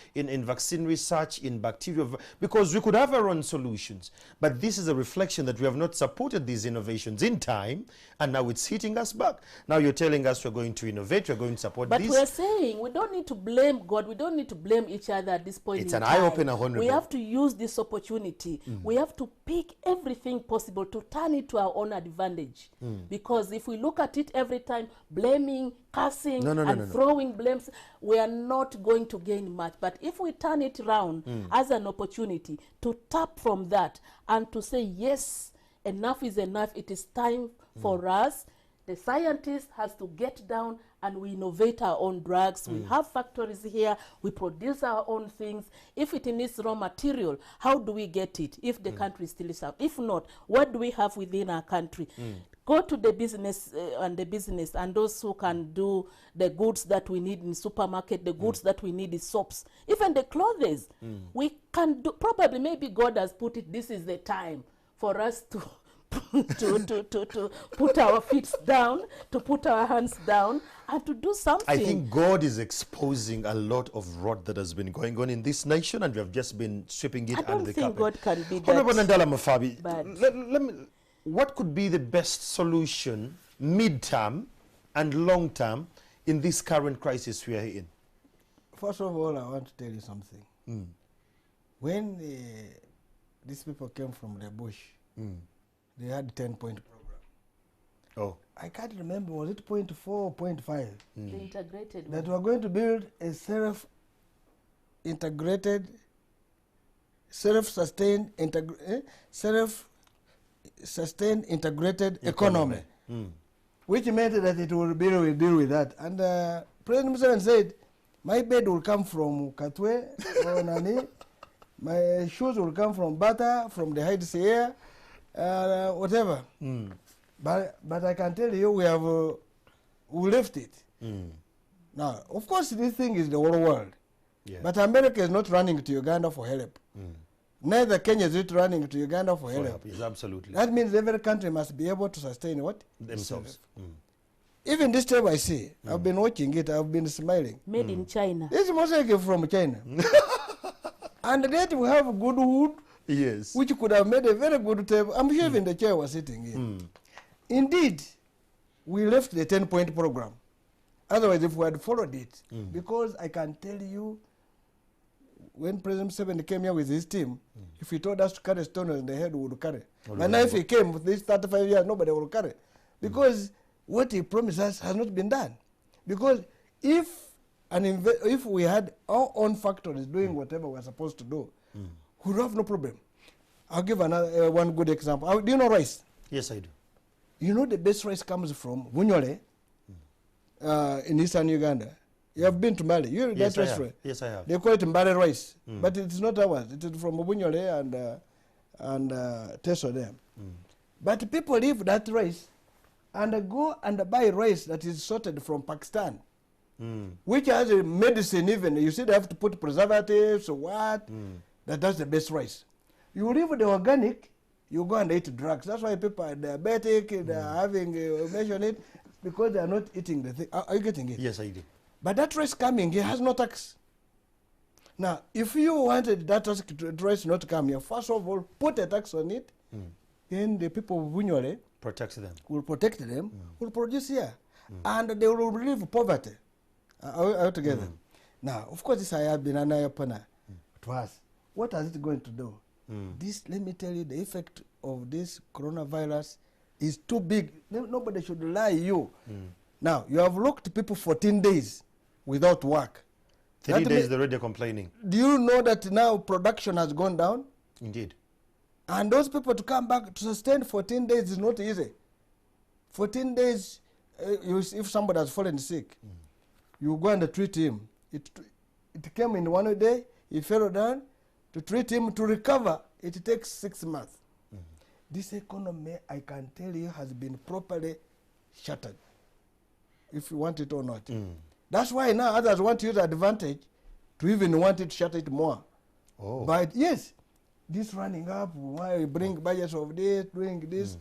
research, in bacteria, because we could have our own solutions. But this is a reflection that we have not supported these innovations in time, and now it's hitting us back. Now you're telling us we're going to innovate, we're going to support this.
But we're saying we don't need to blame God, we don't need to blame each other at this point in time.
It's an eye-opener, Honorable.
We have to use this opportunity. We have to pick everything possible to turn it to our own advantage. Because if we look at it every time, blaming, cursing, throwing blames, we are not going to gain much. But if we turn it around as an opportunity to tap from that and to say, yes, enough is enough. It is time for us, the scientists, has to get down and we innovate our own drugs. We have factories here. We produce our own things. If it needs raw material, how do we get it if the country still is up? If not, what do we have within our country? Go to the business and those who can do the goods that we need in supermarket, the goods that we need is soaps, even the clothes. We can do, probably maybe God has put it, this is the time for us to to put our feet down, to put our hands down, and to do something.
I think God is exposing a lot of rot that has been going on in this nation, and we have just been sweeping it under the carpet.
I don't think God can be
Honorable
that
Nandala Mafabi,
bad.
what could be the best solution, mid-term and long-term, in this current crisis we are in?
First of all, I want to tell you something. When these people came from the bush, they had 10-point program.
Oh.
I can't remember, was it 0.4 or 0.5?
The integrated
That
one.
we are going to build a self-integrated, self-sustained, self-sustained integrated economy. Which meant that it will deal with that. And President Museveni said, my bed will come from Katwe or Nani, my shoes will come from Bata, from the Heights here, whatever. But I can tell you, we left it. Now, of course, this thing is the whole world.
Yeah.
But America is not running to Uganda for help. Neither Kenya is it running to Uganda for help.
Yes, absolutely.
That means every country must be able to sustain what?
Themselves.
Even this time I see, I've been watching it, I've been smiling.
Made in China.
This is mostly from China. And yet we have good wood,
Yes.
which could have made a very good table. I'm sure even the chair was sitting in. Indeed, we left the 10-point program. Otherwise, if we had followed it, because I can tell you, when President Museveni came here with his team, if he told us to carry stones in the head, we would carry. But now if he came with these 35 years, nobody will carry. Because what he promised us has not been done. Because if we had our own factories doing whatever we're supposed to do, we would have no problem. I'll give another one good example. Do you know rice?
Yes, I do.
You know the best rice comes from Bunyole in eastern Uganda. You have been to Mali. You
Yes,
that
I
restaurant.
have. Yes, I have.
They call it Mbale rice, but it's not ours. It is from Bunyole and Teso there. But people leave that rice and go and buy rice that is sorted from Pakistan, which has a medicine even. You see they have to put preservatives or what. That's the best rice. You leave the organic, you go and eat drugs. That's why people are diabetic, they are having, mention it, because they are not eating the thing. Are you getting it?
Yes, I do.
But that rice coming here has no tax. Now, if you wanted that rice not to come here, first of all, put a tax on it, then the people of Bunyole
Protects them.
will protect them, will produce here, and they will relieve poverty altogether. Now, of course, this I have been an eye opener to us. What is it going to do? This, let me tell you, the effect of this coronavirus is too big. Nobody should lie you. Now, you have locked people 14 days without work.
3 days they're already complaining.
Do you know that now production has gone down?
Indeed.
And those people to come back to sustain 14 days is not easy. 14 days, if somebody has fallen sick, you go and treat him. It came in 1 day, he fell down. To treat him, to recover, it takes 6 months. This economy, I can tell you, has been properly shattered, if you want it or not. That's why now others want to use advantage to even want it to shatter it more.
Oh.
But yes, this running up, why we bring budgets of this, doing this,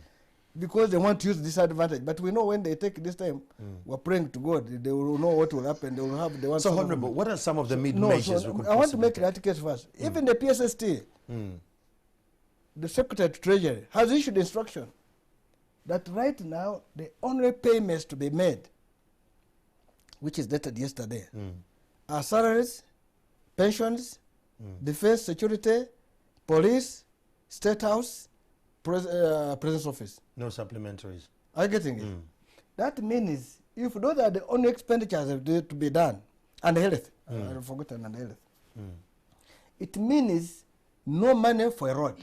because they want to use this advantage. But we know when they take this time, we're praying to God, they will know what will happen. They will have. They want.
So, Honorable, what are some of the measures we could
I want to make
possibly
that case first. Even the PSST, the Secretary of Treasury, has issued instruction that right now the only payments to be made, which is dated yesterday, are salaries, pensions, defense, security, police, state house, president's office.
No supplementaries.
Are you getting it? That means if those are the only expenditures that are to be done, and health, I've forgotten, and health, it means no money for a road.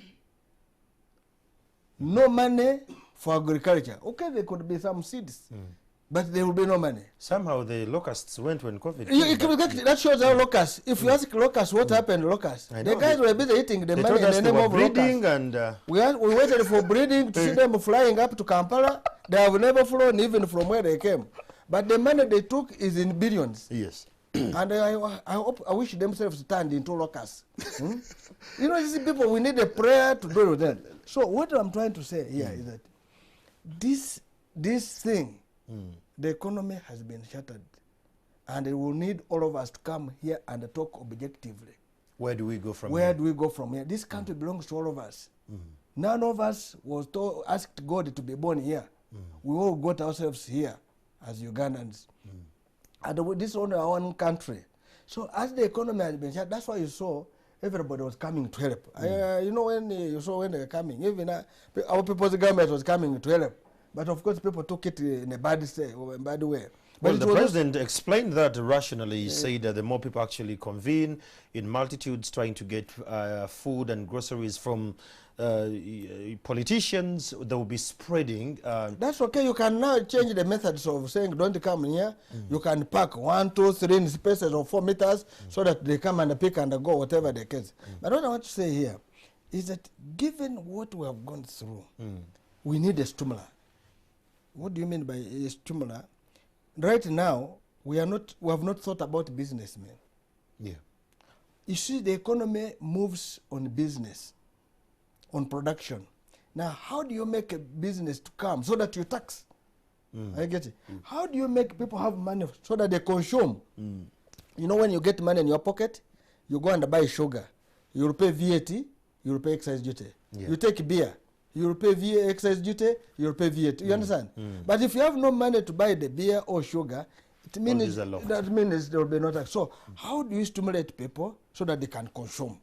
no money for agriculture. Okay, there could be some seeds, but there will be no money.
Somehow the locusts went when COVID
came. That shows how locusts. If you ask locusts what happened, locusts, the guys were busy eating the money in the name of
breeding
locusts.
And
we waited for breeding to see them flying up to Kampala. They have never flown even from where they came. But the money they took is in billions.
Yes.
And I wish themselves turned into locusts. You know, these people, we need a prayer to do with them. So what I'm trying to say here is that this thing, the economy has been shattered. And it will need all of us to come here and talk objectively.
Where do we go from here?
Where do we go from here? This country belongs to all of us. None of us was asked God to be born here. We all got ourselves here as Ugandans. And this is only our own country. So as the economy has been shut, that's why you saw everybody was coming to help. You know, when you saw when they were coming, even our people's government was coming to help. But of course, people took it in a bad way.
Well, the president explained that rationally. He said that the more people actually convene in multitudes trying to get food and groceries from politicians, they will be spreading.
That's okay. You can now change the methods of saying don't come here. You can pack 1, 2, 3 in spaces of 4 meters so that they come and pick and go whatever they can. But what I want to say here is that given what we have gone through, we need a stimulus. What do you mean by a stimulus? Right now, we have not thought about businessmen.
Yeah.
You see, the economy moves on business, on production. Now, how do you make a business to come so that you tax? I get it. How do you make people have money so that they consume? You know, when you get money in your pocket, you go and buy sugar. You will pay VAT, you will pay excise duty.
Yeah.
You take beer, you will pay excise duty, you will pay VAT. You understand? But if you have no money to buy the beer or sugar, it means that means there will be no tax. So how do we stimulate people so that they can consume?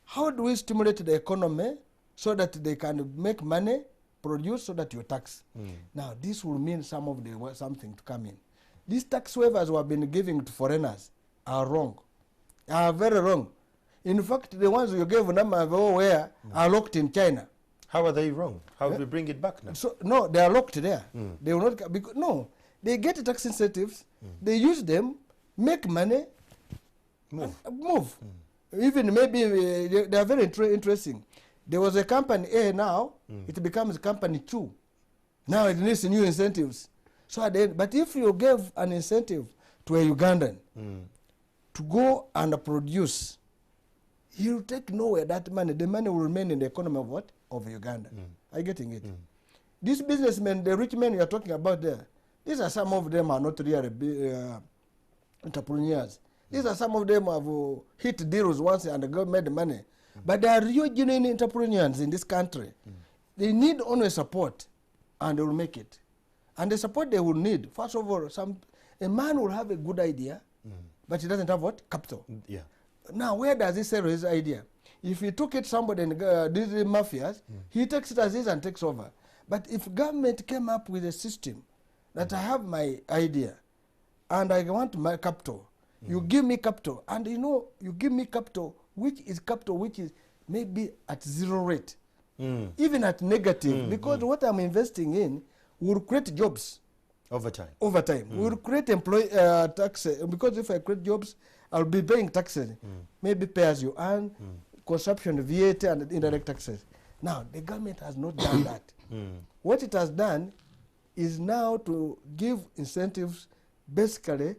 How do we stimulate the economy so that they can make money, produce, so that you tax? Now this will mean something to come in. These tax waivers we have been giving to foreigners are wrong, are very wrong. In fact, the ones you gave them where are locked in China.
How are they wrong? How do we bring it back now?
So no, they are locked there. They will not because no, they get tax incentives. They use them, make money, move. Even maybe they are very interesting. There was a company A now, it becomes company 2. Now it needs new incentives. So but if you gave an incentive to a Ugandan to go and produce, he will take nowhere that money. The money will remain in the economy of what? Of Uganda. Are you getting it? These businessmen, the rich men you are talking about there, these are some of them are not really entrepreneurs. These are some of them who have hit deals once and the government made money. But they are real genuine entrepreneurs in this country. They need only support and they will make it. And the support they will need, first of all, a man will have a good idea, but he doesn't have what? Capital.
Yeah.
Now, where does he sell his idea? If he took it somebody in these mafias, he takes it as is and takes over. But if government came up with a system that I have my idea and I want my capital, you give me capital, and you know, you give me capital which is maybe at 0 rate, even at negative, because what I'm investing in will create jobs. Over time. Will create taxes, because if I create jobs, I'll be paying taxes, maybe pay as you earn, consumption, VAT, and indirect taxes. Now, the government has not done that. What it has done is now to give incentives basically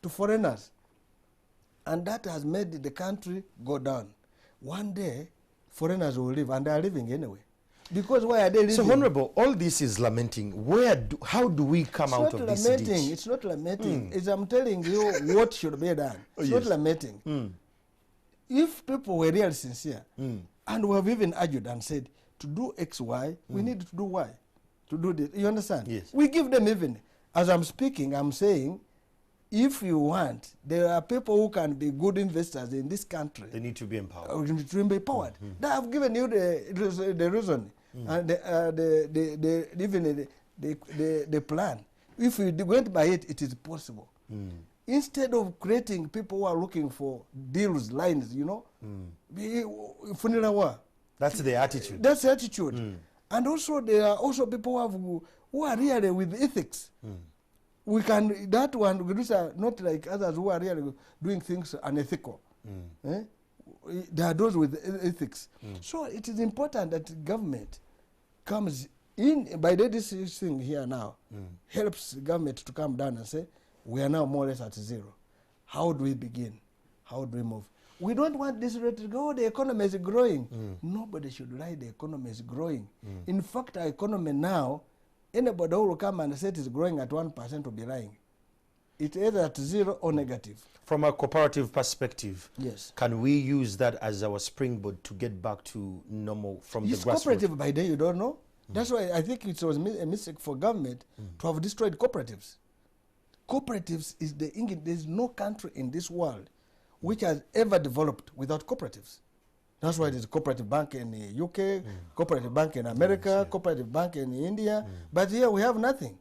to foreigners. And that has made the country go down. One day, foreigners will leave, and they are leaving anyway. Because why are they leaving?
So, Honorable, all this is lamenting. How do we come out of this ditch?
It's not lamenting. It's I'm telling you what should be done. It's not lamenting. If people were really sincere, and we have even argued and said, to do X, Y, we need to do Y. To do this. You understand?
Yes.
We give them even. As I'm speaking, I'm saying, if you want, there are people who can be good investors in this country.
They need to be empowered.
To be empowered. That I've given you the reason and the plan. If you went by it, it is possible. Instead of creating people who are looking for deals, lines, you know,
That's the attitude.
That's the attitude. And also there are also people who are really with ethics. We can, that one, these are not like others who are really doing things unethical. There are those with ethics. So it is important that government comes in, by this thing here now, helps government to come down and say, we are now more or less at zero. How do we begin? How do we move? We don't want this rate to go, the economy is growing. Nobody should lie, the economy is growing. In fact, our economy now, anybody who will come and say it is growing at 1% will be lying. It's either at zero or negative.
From a cooperative perspective,
yes,
can we use that as our springboard to get back to normal from the grassroots?
Cooperative by day, you don't know. That's why I think it was a mistake for government to have destroyed cooperatives. Cooperatives is the English. There's no country in this world which has ever developed without cooperatives. That's why there's a cooperative bank in the UK, cooperative bank in America, cooperative bank in India. But here we have nothing.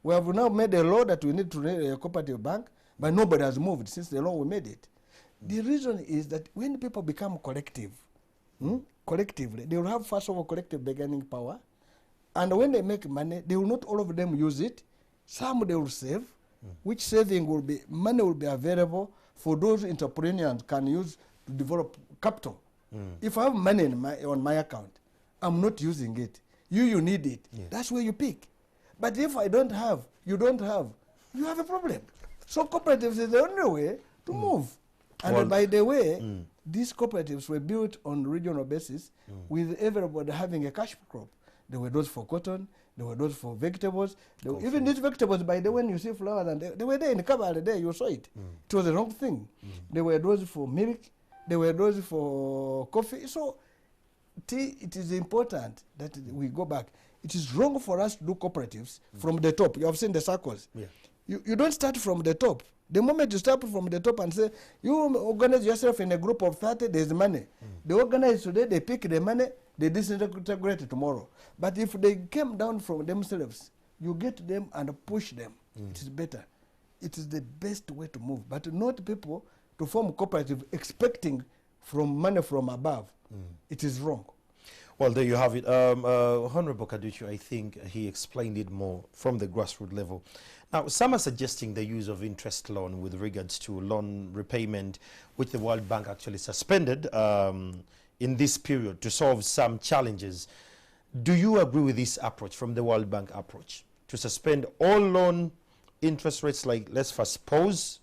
We have now made a law that we need to need a cooperative bank, but nobody has moved since the law we made it. The reason is that when people become collective, collectively, they will have first of all collective bargaining power, and when they make money, they will not all of them use it. Some they will save, which saving will be, money will be available for those entrepreneurs can use to develop capital. If I have money in on my account, I'm not using it. You need it. Yes. That's where you pick. But if I don't have, you don't have, you have a problem. So cooperatives is the only way to move. And well, by the way, these cooperatives were built on regional basis with everybody having a cash crop. There were those for cotton, there were those for vegetables. Even these vegetables, by the way, when you see flowers, and they were there in the cupboard there, you saw it. It was the wrong thing. There were those for milk, there were those for coffee. So it is important that we go back. It is wrong for us to do cooperatives from the top. You have seen the circles. Yeah. You don't start from the top. The moment you start from the top and say, you organize yourself in a group of 30, there's money. They organize today, they pick the money, they disintegrate it tomorrow. But if they came down from themselves, you get them and push them. It is better. It is the best way to move. But not people to form cooperative expecting from money from above. It is wrong.
Well, there you have it. Honorable Kaduchu, I think he explained it more from the grassroots level. Now, some are suggesting the use of interest loan with regards to loan repayment, which the World Bank actually suspended in this period to solve some challenges. Do you agree with this approach from the World Bank approach to suspend all loan interest rates? Like, let's first pause,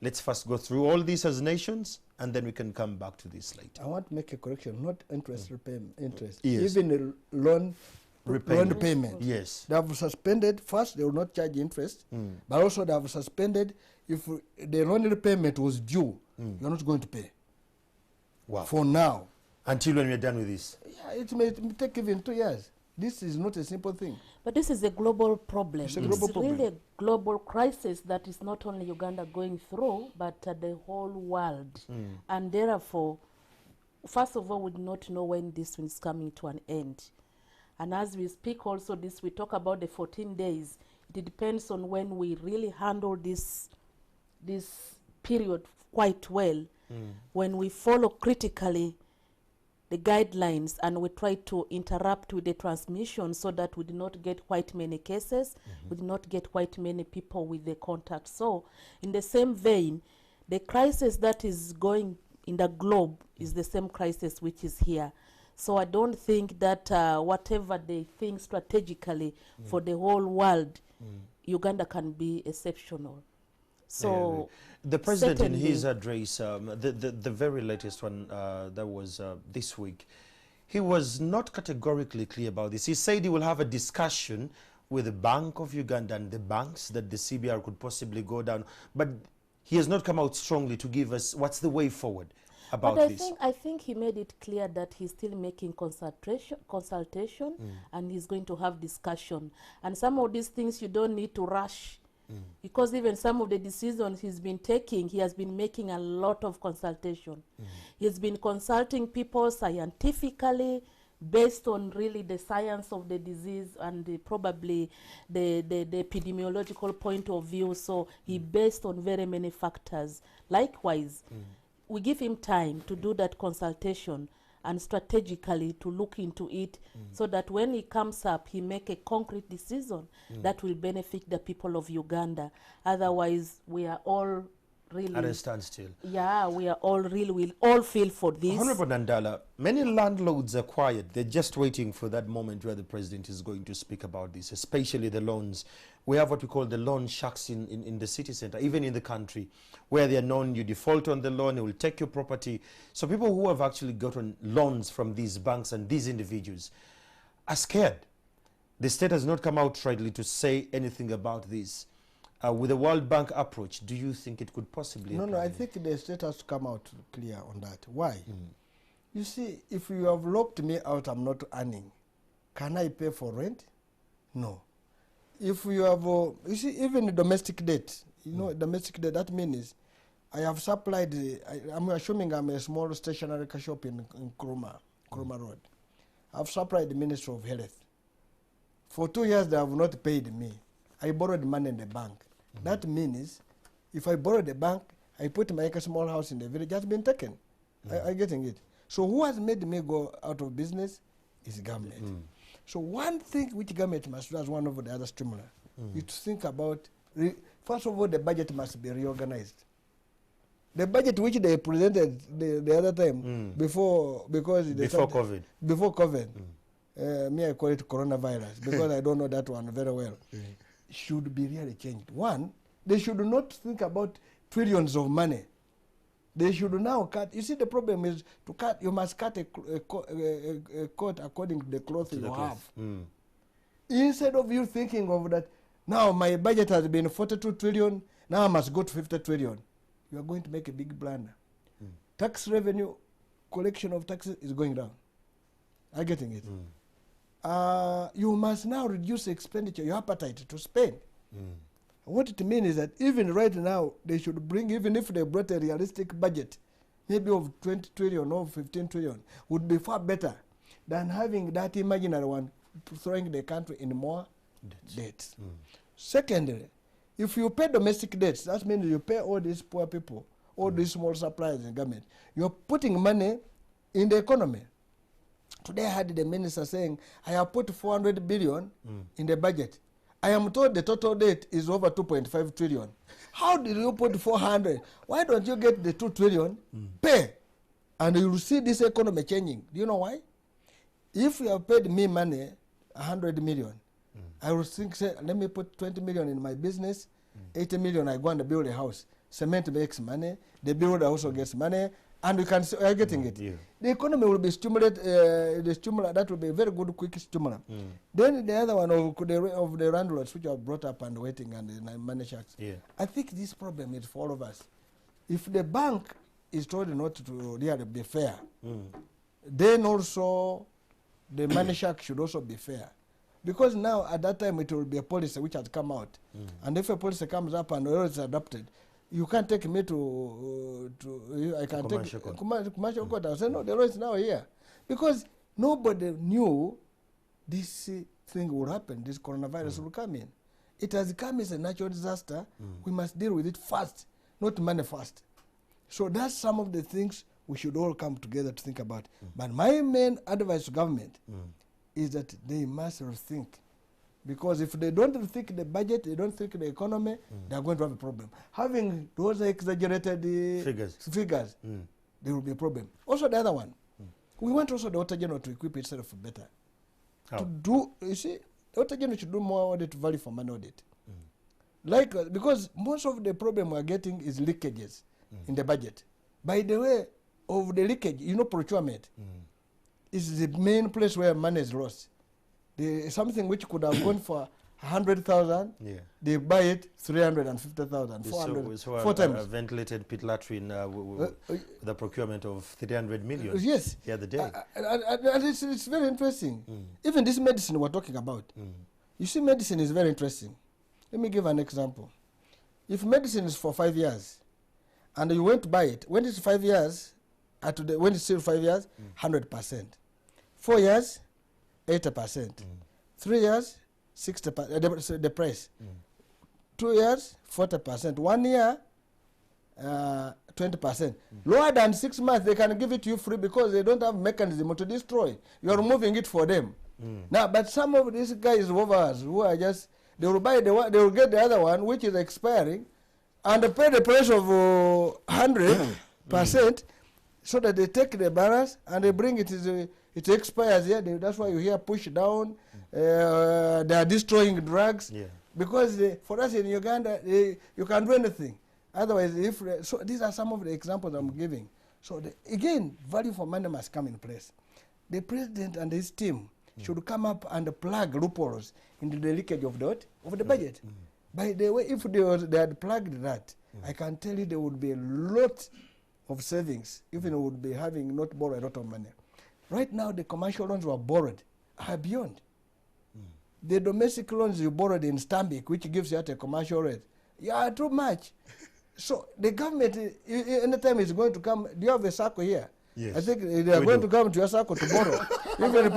let's first go through all these as nations, and then we can come back to this later.
I want to make a correction, not interest repayment, interest.
Yes.
Even a loan repayment.
Yes.
They have suspended, first they will not charge interest, but also they have suspended if the loan repayment was due, you're not going to pay.
Wow.
For now.
Until when we're done with this?
Yeah, it may take even 2 years. This is not a simple thing.
But this is a global problem.
It's really
a global crisis that is not only Uganda going through, but the whole world. And therefore, first of all, we do not know when this is coming to an end. And as we speak also this, we talk about the 14 days. It depends on when we really handle this period quite well. When we follow critically the guidelines and we try to interrupt with the transmission so that we do not get quite many cases, we do not get quite many people with the contact. So in the same vein, the crisis that is going in the globe is the same crisis which is here. So I don't think that whatever they think strategically for the whole world, Uganda can be exceptional. So
the president in his address, the very latest one that was this week, he was not categorically clear about this. He said he will have a discussion with the Bank of Uganda and the banks that the CBR could possibly go down. But he has not come out strongly to give us what's the way forward about this.
I think he made it clear that he's still making consultation and he's going to have discussion. And some of these things you don't need to rush. Because even some of the decisions he's been taking, he has been making a lot of consultation. He's been consulting people scientifically based on really the science of the disease and probably the epidemiological point of view. So he based on very many factors. Likewise, we give him time to do that consultation. and strategically to look into it so that when he comes up, he make a concrete decision that will benefit the people of Uganda. Otherwise, we are all really...
At a standstill.
Yeah, we are all really, we'll all feel for this.
Honorable Nandala, many landlords are quiet. They're just waiting for that moment where the president is going to speak about this, especially the loans. We have what we call the loan sharks in the city center, even in the country, where they are known, you default on the loan, it will take your property. So people who have actually gotten loans from these banks and these individuals are scared. The state has not come out rightly to say anything about this. With the World Bank approach, do you think it could possibly
No,
apply?
I think the state has to come out clear on that. Why? You see, if you have locked me out, I'm not earning. Can I pay for rent? No. If you have, you see, even the domestic debt, you know, domestic debt, that means I have supplied, I'm assuming I'm a small stationery shop in Kuruma Road. I've supplied the Ministry of Health. For 2 years, they have not paid me. I borrowed money in the bank. That means if I borrow the bank, I put my small house in the village, that's been taken. I getting it. So who has made me go out of business is government. So one thing which government must do as one of the other stimuli is to think about, first of all, the budget must be reorganized. The budget which they presented the other time, before COVID. Before COVID, me I call it coronavirus because I don't know that one very well. Should be really changed. One, they should not think about trillions of money. They should now cut. You see, the problem is to cut. You must cut a coat according to the cloth you have. Instead of you thinking of that, now my budget has been 42 trillion. Now I must go to 50 trillion. You are going to make a big blunder. Tax revenue, collection of taxes is going down. Are you getting it? You must now reduce expenditure, your appetite to spend. What it means is that even right now, they should bring, even if they brought a realistic budget, maybe of 20 trillion or 15 trillion, would be far better than having that imaginary one throwing the country in more debt. Secondly, if you pay domestic debts, that means you pay all these poor people, all these small suppliers in government. You're putting money in the economy. Today I had the minister saying, I have put 400 billion in the budget. I am told the total debt is over 2.5 trillion. How did you put 400? Why don't you get the 2 trillion, pay, and you will see this economy changing? Do you know why? If you have paid me money, 100 million, I will think, say, let me put 20 million in my business, 80 million I go and build a house. Cement makes money, the builder also gets money, and you can see, are getting it? The economy will be stimulated, that will be a very good, quick stimulant. Then the other one of the landlords, which are brought up and waiting, and the money sharks. I think this problem is for all of us. If the bank is told not to really be fair, then also the money shark should also be fair. Because now, at that time, it will be a policy which has come out. And if a policy comes up and it's adopted, you can't take me I can take commercial court. I say, no, the law is now here. Because nobody knew this thing will happen, this coronavirus will come in. It has come as a natural disaster. We must deal with it fast, not money fast. So that's some of the things we should all come together to think about. But my main advice to government is that they must rethink. Because if they don't think the budget, they don't think the economy, they are going to have a problem. Having those exaggerated figures, there will be a problem. Also the other one, we want also the Auditor General to equip itself better. To do, you see, the Auditor General should do more audit value for money audit. Like, because most of the problem we are getting is leakages in the budget. By the way, of the leakage, you know, procurement is the main place where money is lost. Something which could have gone for 100,000, they buy it 350,000, 400,
so
4 times.
A ventilated pit latrine with the procurement of 300 million.
Yes.
The other day.
And it's very interesting. Even this medicine we're talking about. You see, medicine is very interesting. Let me give an example. If medicine is for 5 years, and you went to buy it, when it's 5 years, when it's still 5 years, 100%. 4 years, 80%. 3 years, 60%, the price. 2 years, 40%. 1 year, 20%. Lower than 6 months, they can give it to you free because they don't have mechanism to destroy. You are removing it for them. Now, but some of these guys over us who are just, they will buy the one, they will get the other one which is expiring, and they pay the price of 100%, so that they take the balance and they bring it. It expires here. That's why you hear push down. They are destroying drugs. Yeah. Because for us in Uganda, you can do anything. Otherwise, so these are some of the examples I'm giving. So again, value for money must come in place. The president and his team should come up and plug loopholes into the leakage of the budget. By the way, if they had plugged that, I can tell you there would be a lot of savings, even we would be having not borrow a lot of money. Right now, the commercial loans were borrowed are beyond. The domestic loans you borrowed in Stambik, which gives you at a commercial rate, too much. So the government, anytime is going to come, do you have a circle here? Yes. I think they are going to come to your circle to borrow. Even to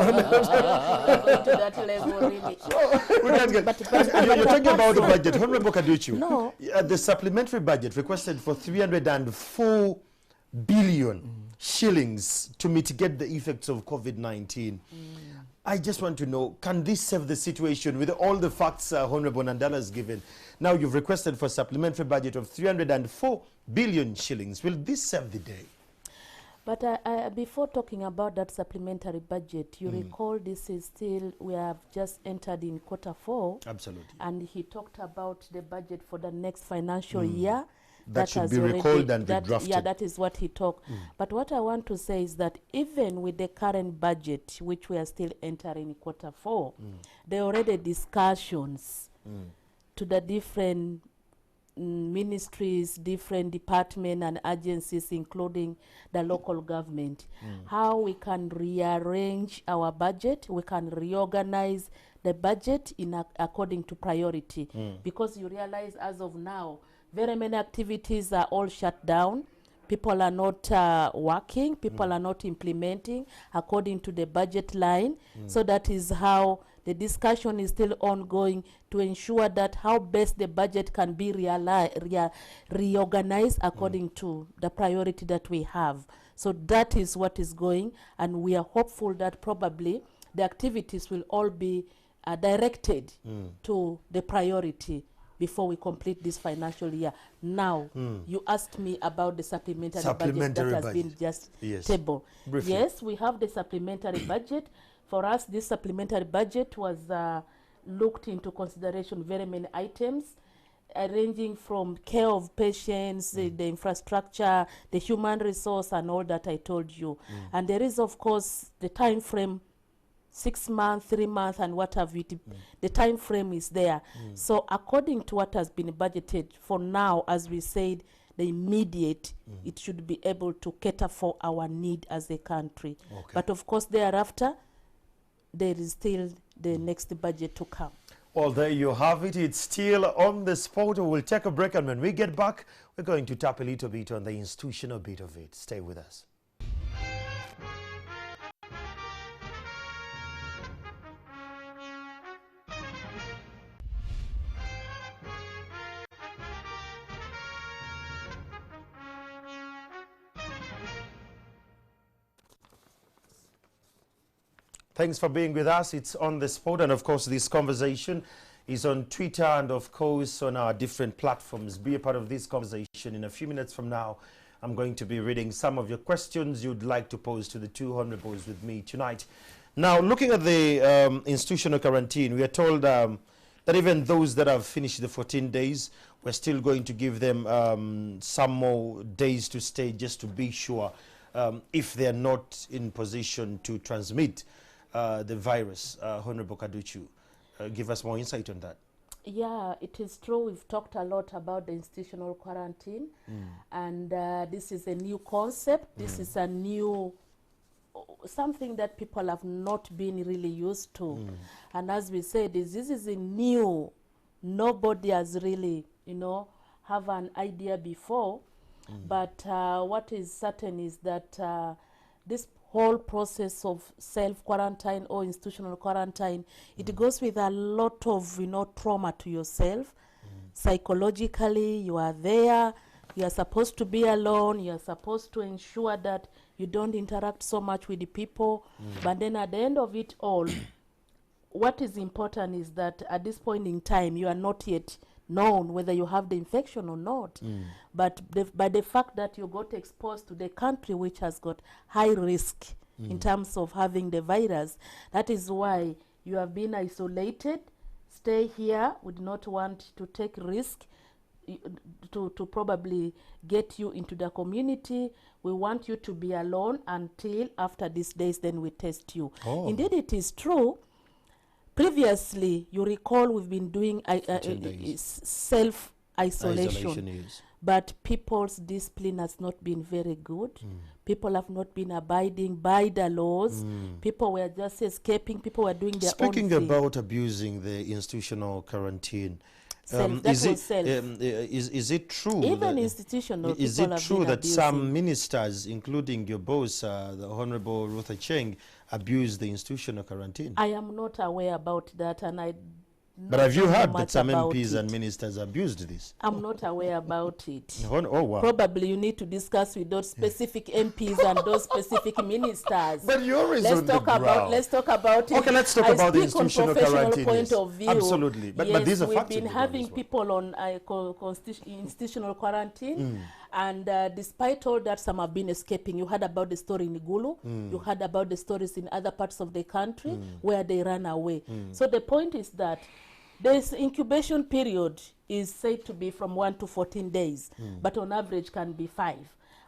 that level, really.
You're talking about the budget. Honorable Kaduchu, no. The supplementary budget requested for 304 billion shillings to mitigate the effects of COVID-19. I just want to know, can this save the situation with all the facts Honorable Nandala has given? Now you've requested for a supplementary budget of 304 billion shillings. Will this save the day?
But before talking about that supplementary budget, you recall this is still, we have just entered in Q4.
Absolutely.
And he talked about the budget for the next financial year.
That should be recalled and redrafted.
Yeah, that is what he talked. But what I want to say is that even with the current budget, which we are still entering in Q4, there are already discussions to the different ministries, different departments and agencies, including the local government, how we can rearrange our budget, we can reorganize the budget according to priority. Because you realize as of now, very many activities are all shut down. People are not working. People are not implementing according to the budget line. So that is how the discussion is still ongoing to ensure that how best the budget can be reorganized according to the priority that we have. So that is what is going, and we are hopeful that probably the activities will all be directed to the priority before we complete this financial year. Now, you asked me about the supplementary budget that has been just tabled.
Briefly.
Yes, we have the supplementary budget. For us, this supplementary budget was looked into consideration very many items, ranging from care of patients, the infrastructure, the human resource, and all that I told you. And there is, of course, the time frame, 6 months, 3 months, and what have you. The time frame is there. So according to what has been budgeted for now, as we said, the immediate, it should be able to cater for our need as a country. But of course, thereafter, there is still the next budget to come.
Well, there you have it. It's still on the spot. We'll take a break, and when we get back, we're going to tap a little bit on the institutional bit of it. Stay with us. Thanks for being with us. It's on the spot, and of course this conversation is on Twitter and of course on our different platforms. Be a part of this conversation. In a few minutes from now, I'm going to be reading some of your questions you'd like to pose to the two honorables with me tonight. Now, looking at the institutional quarantine, we are told that even those that have finished the 14 days, we're still going to give them some more days to stay just to be sure if they're not in position to transmit the virus. Honorable Kaduchu, give us more insight on that.
Yeah, it is true. We've talked a lot about the institutional quarantine, and this is a new concept. This is a new, something that people have not been really used to. And as we said, this is a new, nobody has really, have an idea before. But what is certain is that this whole process of self-quarantine or institutional quarantine, it goes with a lot of, trauma to yourself. Psychologically, you are there. You are supposed to be alone. You are supposed to ensure that you don't interact so much with the people. But then at the end of it all, what is important is that at this point in time, you are not yet known whether you have the infection or not. But by the fact that you got exposed to the country which has got high risk in terms of having the virus, that is why you have been isolated. Stay here. We do not want to take risk to probably get you into the community. We want you to be alone until after these days, then we test you. Indeed, it is true. Previously, you recall we've been doing self-isolation, but people's discipline has not been very good. People have not been abiding by the laws. People were just escaping. People were doing their own thing.
Speaking about abusing the institutional quarantine, is it true?
Even institutional.
Is it true that some ministers, including your boss, the Honorable Ruth Acheng, abused the institutional quarantine?
I am not aware about that, and I.
But have you heard that some MPs and ministers abused this?
I'm not aware about it.
Oh, wow.
Probably you need to discuss with those specific MPs and those specific ministers.
But you're on the ground.
Let's talk about it.
Okay, let's talk about the institutional quarantine.
Point of view.
Absolutely. But these are facts.
We've been having people on institutional quarantine. And despite all that, some have been escaping. You heard about the story in Igulu. You heard about the stories in other parts of the country where they ran away. So the point is that this incubation period is said to be from 1 to 14 days, but on average can be 5.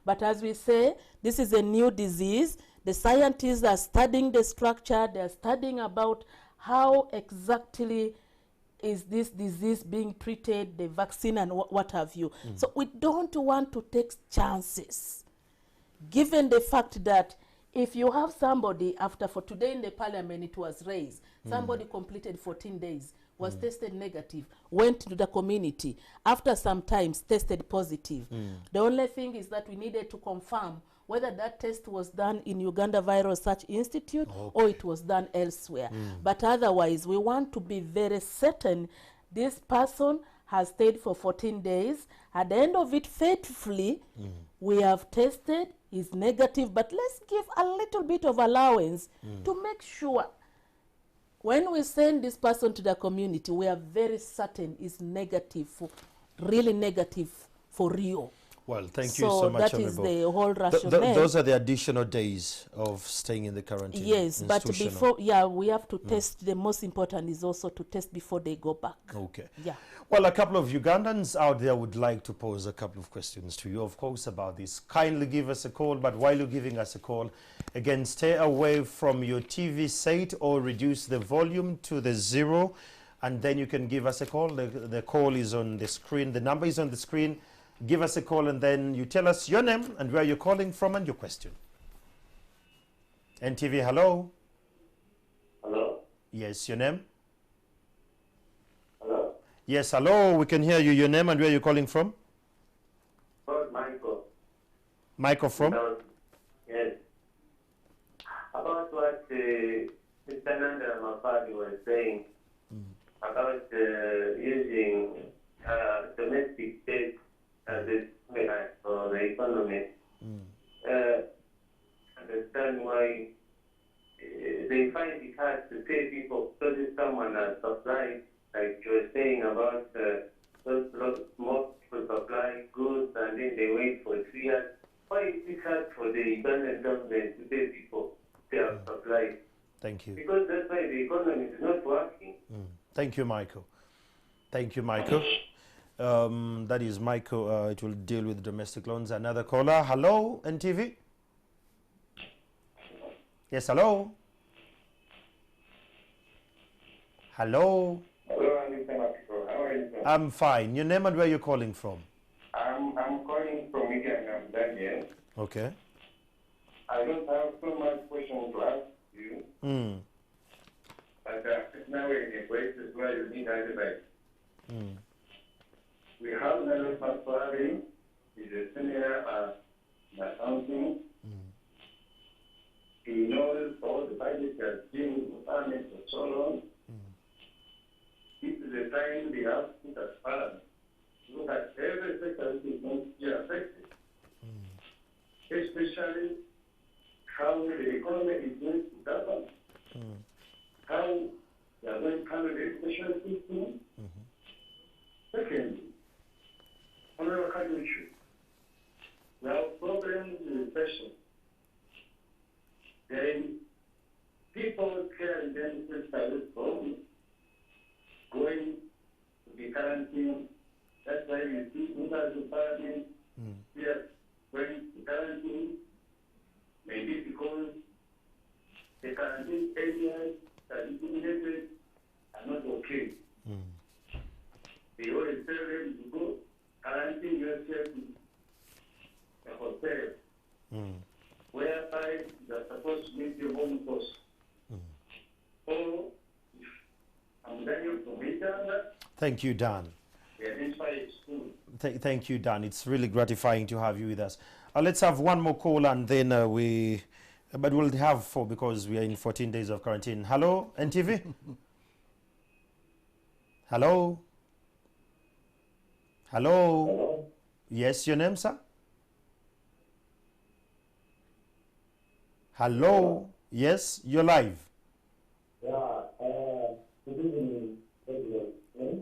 But as we say, this is a new disease. The scientists are studying the structure. They're studying about how exactly is this disease being treated, the vaccine and what have you. So we don't want to take chances, given the fact that if you have somebody for today in the parliament it was raised, somebody completed 14 days, was tested negative, went to the community, after some time tested positive. The only thing is that we needed to confirm whether that test was done in Uganda Viral Research Institute or it was done elsewhere. But otherwise, we want to be very certain this person has stayed for 14 days. At the end of it, faithfully, we have tested, is negative, but let's give a little bit of allowance to make sure when we send this person to the community, we are very certain is negative, really negative for real.
Well, thank you so much,
that is the whole rationale.
Those are the additional days of staying in the quarantine.
Yes, but before, we have to test. The most important is also to test before they go back.
Okay.
Yeah.
Well, a couple of Ugandans out there would like to pose a couple of questions to you, of course, about this. Kindly give us a call, but while you're giving us a call, again, stay away from your TV set or reduce the volume to the 0, and then you can give us a call. The call is on the screen. The number is on the screen. Give us a call, and then you tell us your name and where you're calling from and your question. NTV, hello?
Hello?
Yes, your name?
Hello?
Yes, hello, we can hear you. Your name and where you're calling from?
Michael.
Michael from?
Yes. About what Mr. Nanda Mafadi was saying about using domestic debt as a stimulus for the economy. Understand why they find it hard to pay people because if someone has supplied, like you were saying about more people supply goods and then they wait for 3 years. Why is it hard for the Ugandan government to pay people they have supplied?
Thank you.
Because that's why the economy is not working.
Thank you, Michael. Thank you, Michael. That is Michael. It will deal with domestic loans. Another caller. Hello, NTV? Yes, hello? Hello?
Hello, how are you?
I'm fine. Your name and where you're calling from?
I'm calling from Uganda. I'm Daniel.
Okay.
I don't have so much question to ask you. But now we're in a place where you need advice. We have another pastor he's a senior in accounting. He knows all the budgets that has been requirements for so long. This is the time they have to put as far as look at every sector which is going to be affected, especially how the economy is going to develop, how they are going to handle the education system. Secondly, on the local issue, we have problems with recession. Then people care themselves started going to be quarantined. That's why you see others in parliament here going to quarantine. Maybe because the quarantine areas that is eliminated are not okay. They always tell them to go quarantine yourself in a hotel, whereby you are supposed to make your own course. So, I'm Daniel from Uganda.
Thank you, Dan. Thank you, Dan. It's really gratifying to have you with us. Let's have one more call and then but we'll have 4 because we are in 14 days of quarantine. Hello, NTV? Hello? Hello?
Hello?
Yes, your name, sir? Hello? Yes, you're live.
Yeah, good evening.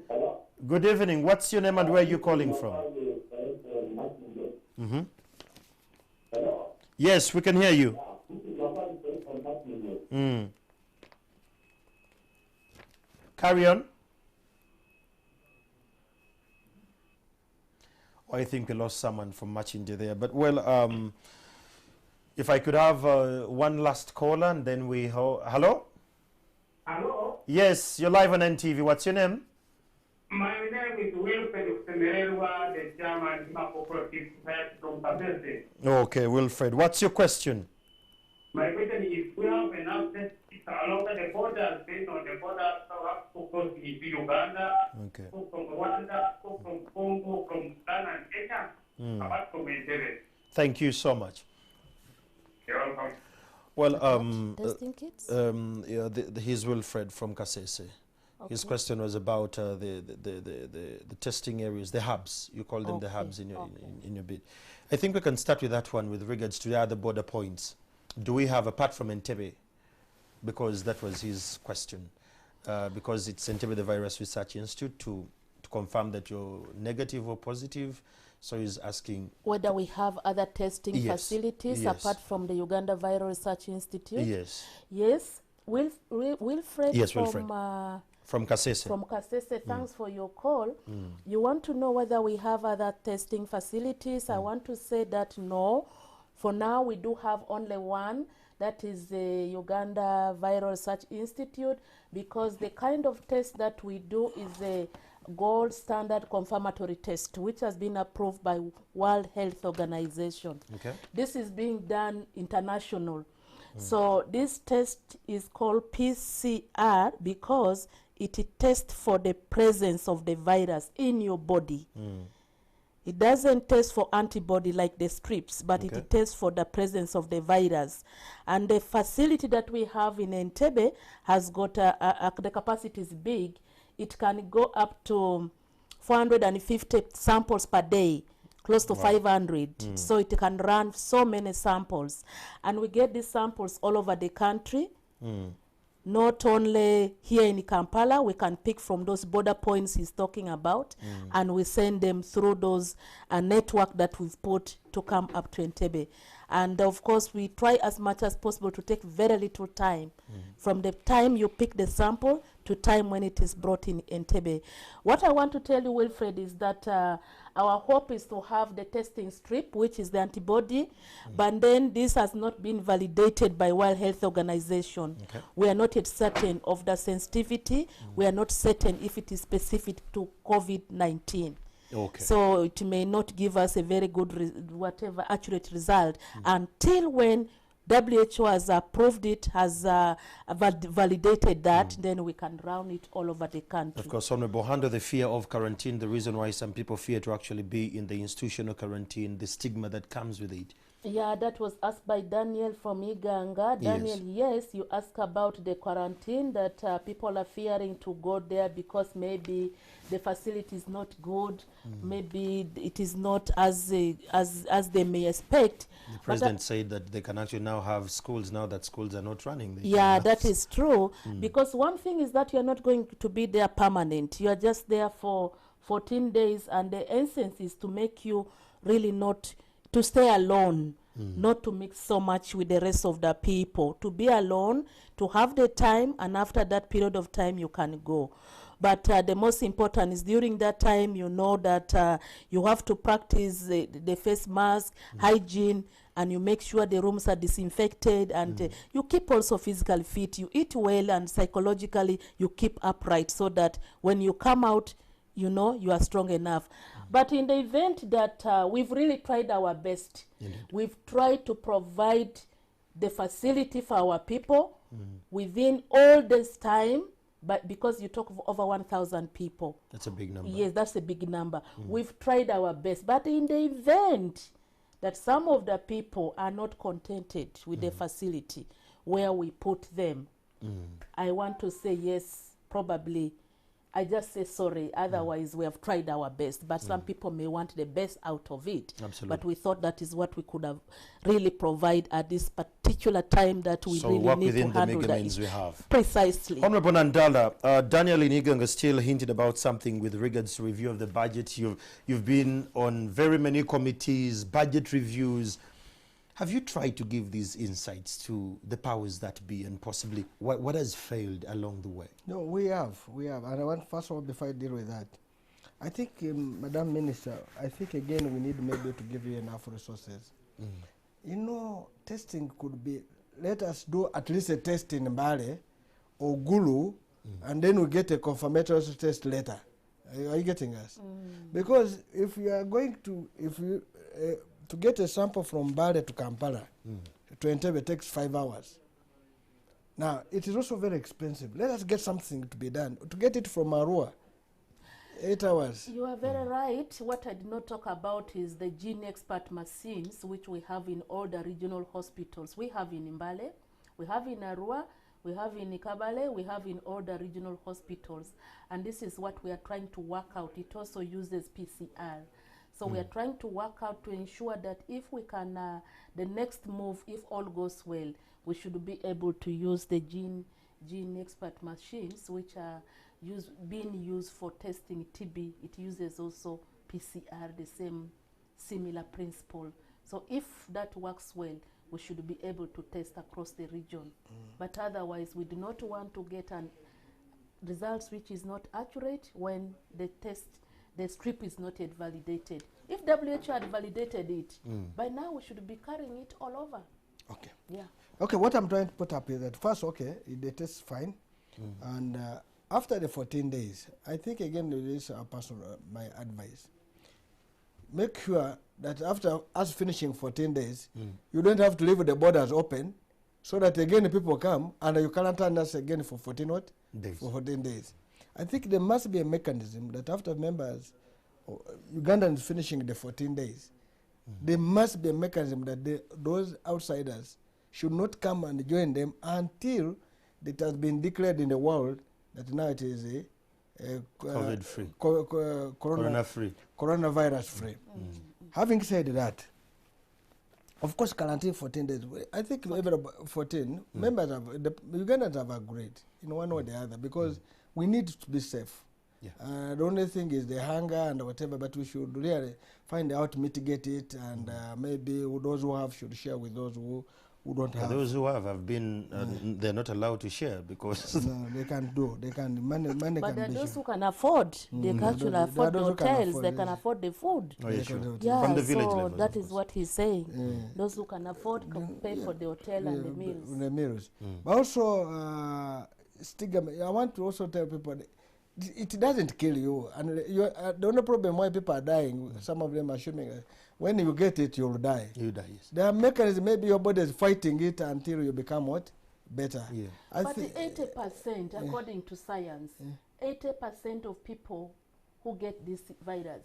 Hello?
Good evening. What's your name and where are you calling from?
Hello?
Yes, we can hear you. Carry on. Oh, I think we lost someone from Machinje there. But well, if I could have one last caller and then we... Hello?
Hello?
Yes, you're live on NTV. What's your name?
My name is Wilfred Semererwa, the chairman of Cooperative from Kabese.
Okay, Wilfred. What's your question?
My question is, we have enough tests along the borders, based on the borders, so close to Uganda,
Okay.
so from Rwanda, so from Congo, from Ghana and Kenya, apart from Nigeria.
Thank you so much.
You're welcome.
Well,
testing kits?
yeah, he's Wilfred from Kasese. His question was about the testing areas, the hubs. You call them the hubs in your bid. I think we can start with that one with regards to the other border points. Do we have, apart from Entebbe, because that was his question, because it's Entebbe the Virus Research Institute to confirm that you're negative or positive. So he's asking
whether we have other testing facilities apart from the Uganda Viral Research Institute.
Yes.
Yes. Wilfred
Yes,
from
Wilfred. From Kasese.
From Kasese, thanks for your call. You want to know whether we have other testing facilities. I want to say that no. For now, we do have only one. That is the Uganda Viral Research Institute, because the kind of test that we do is a gold standard confirmatory test, which has been approved by World Health Organization.
Okay.
This is being done international. So this test is called PCR because it tests for the presence of the virus in your body. It doesn't test for antibody like the strips, but it tests for the presence of the virus. And the facility that we have in Entebbe has got the capacity is big. It can go up to 450 samples per day, close to 500. So it can run so many samples. And we get these samples all over the country. Not only here in Kampala, we can pick from those border points he's talking about, and we send them through those network that we've put to come up to Entebbe. And of course, we try as much as possible to take very little time from the time you pick the sample to time when it is brought in Entebbe. What I want to tell you, Wilfred, is that our hope is to have the testing strip, which is the antibody, but then this has not been validated by World Health Organization. We are not yet certain of the sensitivity. We are not certain if it is specific to COVID-19. So it may not give us a very good, accurate result until when WHO has approved it, has validated that, then we can round it all over the country.
Of course, Honorable, under the fear of quarantine, the reason why some people fear to actually be in the institutional quarantine, the stigma that comes with it,
Yeah, that was asked by Daniel from Uganda. Daniel, yes, you ask about the quarantine, that people are fearing to go there because maybe the facility is not good, maybe it is not as they may expect.
The president said that they can actually now have schools, now that schools are not running.
Yeah, that is true. Because one thing is that you're not going to be there permanent. You are just there for 14 days, and the essence is to make you really not to stay alone, not to mix so much with the rest of the people, to be alone, to have the time, and after that period of time you can go. But the most important is during that time, you know that you have to practice the face mask, hygiene, and you make sure the rooms are disinfected, and you keep also physically fit. You eat well, and psychologically you keep upright, so that when you come out, you know you are strong enough. But in the event that we've really tried our best, we've tried to provide the facility for our people within all this time. But because you talk of over 1,000 people.
That's a big number.
Yes, that's a big number. We've tried our best. But in the event that some of the people are not contented with the facility where we put them, I want to say yes, probably. I just say sorry, otherwise we have tried our best. But some people may want the best out of it.
Absolutely.
But we thought that is what we could have really provide at this particular time that we really
work
need to
within the
handle
mega means we have.
Precisely.
Honorable Nandala, Daniel in Uganda still hinted about something with regards to review of the budget. You've been on very many committees, budget reviews. Have you tried to give these insights to the powers that be, and possibly what has failed along the way?
No, we have. And I want, first of all, before I deal with that, I think, Madam Minister, I think again we need maybe to give you enough resources. You know, testing could be, let us do at least a test in Mbale or Gulu, and then we get a confirmatory test later. Are you getting us? Because if you are going to, to get a sample from Mbale to Kampala, to Entebbe takes 5 hours. Now, it is also very expensive. Let us get something to be done. To get it from Arua, 8 hours.
You are very right. What I did not talk about is the gene expert machines, which we have in all the regional hospitals. We have in Mbale, we have in Arua, we have in Ikabale, we have in all the regional hospitals. And this is what we are trying to work out. It also uses PCR. So we are trying to work out to ensure that if we can, the next move, if all goes well, we should be able to use the gene expert machines, which are being used for testing TB. It uses also PCR, the same similar principle. So if that works well, we should be able to test across the region. But otherwise, we do not want to get results which is not accurate when the strip is not yet validated. If WHO had validated it, by now we should be carrying it all over.
Okay.
Yeah.
Okay, what I'm trying to put up is that first, okay, the test is fine. And after the 14 days, I think again, this is a personal, my advice. Make sure that after us finishing 14 days, you don't have to leave the borders open, so that again people come and you quarantine us again for 14 days. For 14 days. I think there must be a mechanism that after members, Ugandans finishing the 14 days, there must be a mechanism that those outsiders should not come and join them until it has been declared in the world that now it is a
COVID-free,
coronavirus-free. Having said that, of course, quarantine 14 days. I think 14 members the Ugandans have agreed in one or the other, because we need to be safe. Yeah. The only thing is the hunger and whatever, but we should really find out, mitigate it, and maybe those who have should share with those who don't have.
Those who have been, they're not allowed to share because
no, they can't do. They can money
but
can be
those
shared.
who can afford, they can actually afford the hotels. They can afford the food.
Oh, yeah, sure.
Yeah,
From the village
so
level,
that is what he's saying. Those who can afford can pay for the hotel and the meals.
The meals. But also, stigma. I want to also tell people that it doesn't kill you, and the only problem why people are dying, some of them are assuming when you get it, you'll die. You die, yes. There are mechanisms, maybe your body is fighting it until you become what? Better. Yeah.
But 80%, according to science, 80% of people who get this virus,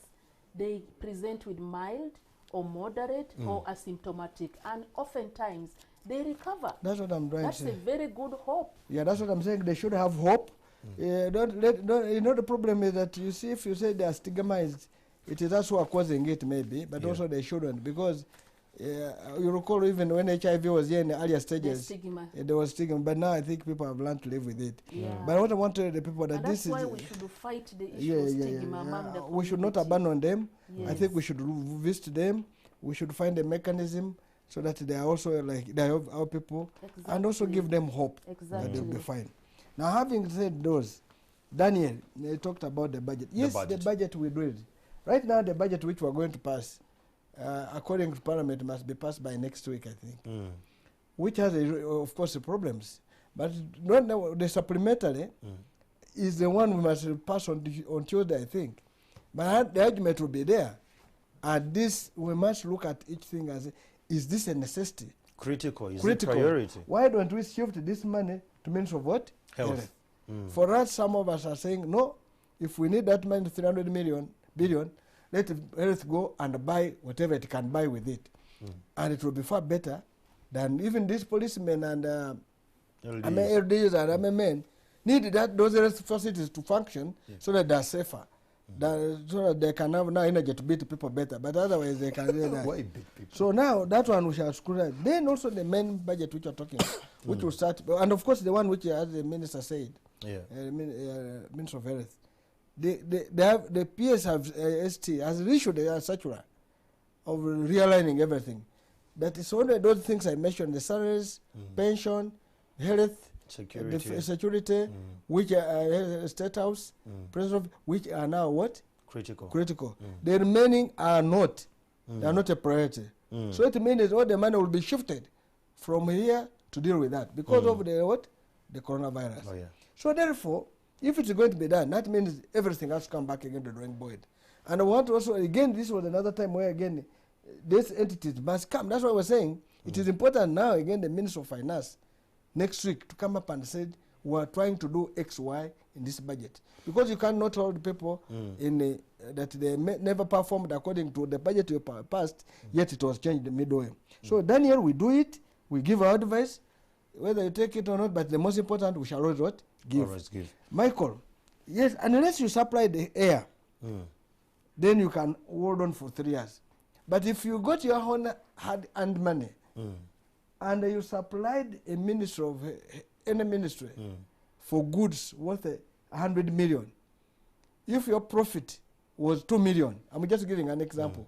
they present with mild or moderate or asymptomatic, and oftentimes they recover.
That's what I'm trying to say.
That's a very good hope.
Yeah, that's what I'm saying. They should have hope. Don't, you know, the problem is that, you see, if you say they are stigmatized, it is us who are causing it, maybe, but also they shouldn't, because you recall even when HIV was here in the earlier stages, there was stigma, but now I think people have learned to live with it. But what I want to tell the people that
and
this
that's why
is...
we should fight the issue of stigma among the community.
We should not abandon them. I think we should visit them. We should find a mechanism so that they are also like they are our people, and also give them hope that they'll be fine. Now, having said those, Daniel, they talked about the budget. Yes, the budget we do it. Right now, the budget which we're going to pass, according to Parliament, must be passed by next week, I think, which has, of course, problems. But the supplementary is the one we must pass on Tuesday, I think. But the argument will be there. And this, we must look at each thing as, is this a necessity?
Critical, is it priority?
Why don't we shift this money to means of what? Health. For us, some of us are saying, no, if we need that money, 300 billion, let health go and buy whatever it can buy with it. And it will be far better than even these policemen and LDs and MMN need those health facilities to function so that they're safer. So that they can have now energy to beat people better, but otherwise they can do that.
Why beat people? So
now that one we shall scrutinize. Then also the main budget which you're talking about, which will start, and of course the one which, as the minister said, Minister of Health, the PS have ST has issued a circular of realigning everything. That is only those things I mentioned: the salaries, pension, health, security, which are State House, President, which are now what? Critical. The remaining are not. They are not a priority. So it means all the money will be shifted from here to deal with that because of the what? The coronavirus. So therefore, if it's going to be done, that means everything has to come back again to the drawing board. And I want to also, again, this was another time where again, these entities must come. That's why we're saying it is important now, again, the Minister of Finance next week to come up and say, we are trying to do X, Y in this budget. Because you cannot hold people in that they never performed according to the budget you passed, yet it was changed midway. So Daniel, we do it, we give our advice, whether you take it or not, but the most important, we shall always what? Give. Michael, yes, unless you supply the air, then you can hold on for 3 years. But if you got your own hard-earned money, and you supplied a ministry of any ministry for goods worth 100 million, if your profit was 2 million, I'm just giving an example,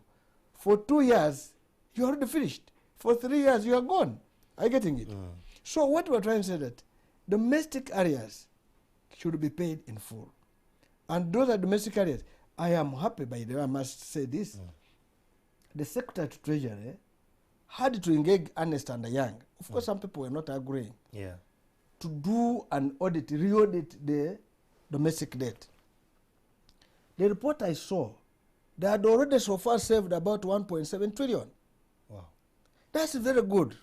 for 2 years, you already finished. For 3 years, you are gone. Are you getting it? So what we're trying to say that domestic areas should be paid in full. And those are domestic areas. I am happy, by the way, I must say this. The Secretary to Treasury had to engage Ernst and Young. Of course, some people were not agreeing. To do an audit, re-audit the domestic debt. The report I saw, they had already so far saved about 1.7 trillion.
Wow. That's
very good.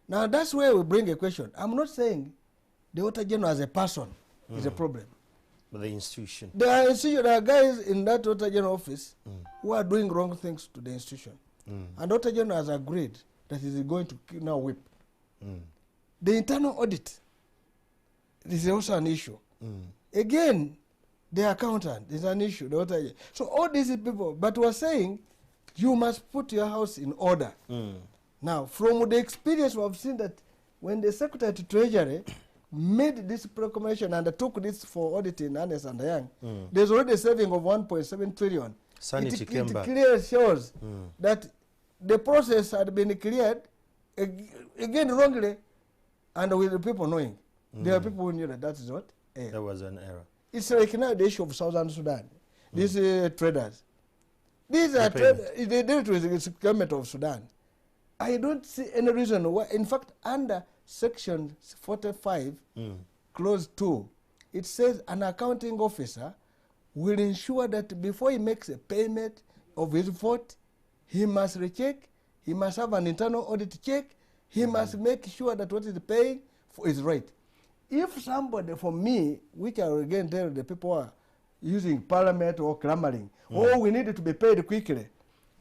Now, that's where we bring a question. I'm not saying the Auditor General as a person is a problem.
But the institution.
There are guys in that Auditor General office who are doing wrong things to the institution. And Auditor General has agreed that he is going to now whip. The internal audit is also an issue. Again, the accountant is an issue. The Auditor. So all these people, but we're saying you must put your house in order. Now, from the experience we have seen that when the Secretary to Treasury made this proclamation and took this for auditing Ernst and Young, there's already a saving of 1.7 trillion.
Sanity came back.
It clearly shows that the process had been cleared, again wrongly, and with the people knowing. There are people who knew that is what?
There was an error.
It's like now the issue of Southern Sudan. These traders. These are traders. They dealt with the government of Sudan. I don't see any reason why. In fact, under Section 45, Clause 2, it says an accounting officer will ensure that before he makes a payment of his vote, he must recheck, he must have an internal audit check, he must make sure that what he's paying for is right. If somebody, for me, which I will again tell the people who are using Parliament or clamoring, oh, we need it to be paid quickly.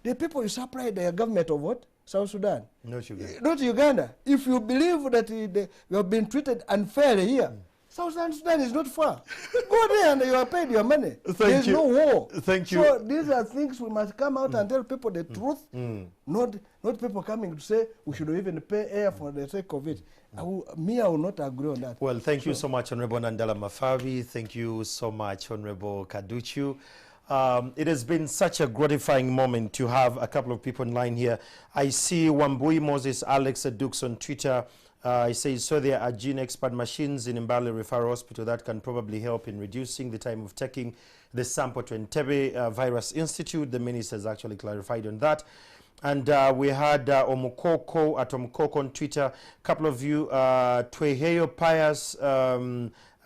The people you supply the government of what? South Sudan.
Not Uganda.
Not Uganda. If you believe that you have been treated unfairly here, South Sudan is not far. Go there and you are paid your money. There's no war.
Thank you.
So these are things we must come out and tell people the truth, not people coming to say we should even pay air for the sake of it. I will not agree on that.
Well, thank you so much, Honorable Nandala Mafabi. Thank you so much, Honorable Kaduchu. It has been such a gratifying moment to have a couple of people in line here. I see Wambui Moses Alex Dukes on Twitter. He says, so there are gene expert machines in Mbale Referral Hospital that can probably help in reducing the time of taking the sample to Entebbe Virus Institute. The minister has actually clarified on that. And we had Omukoko at Omukoko on Twitter. A couple of you, Tweheyo Pius,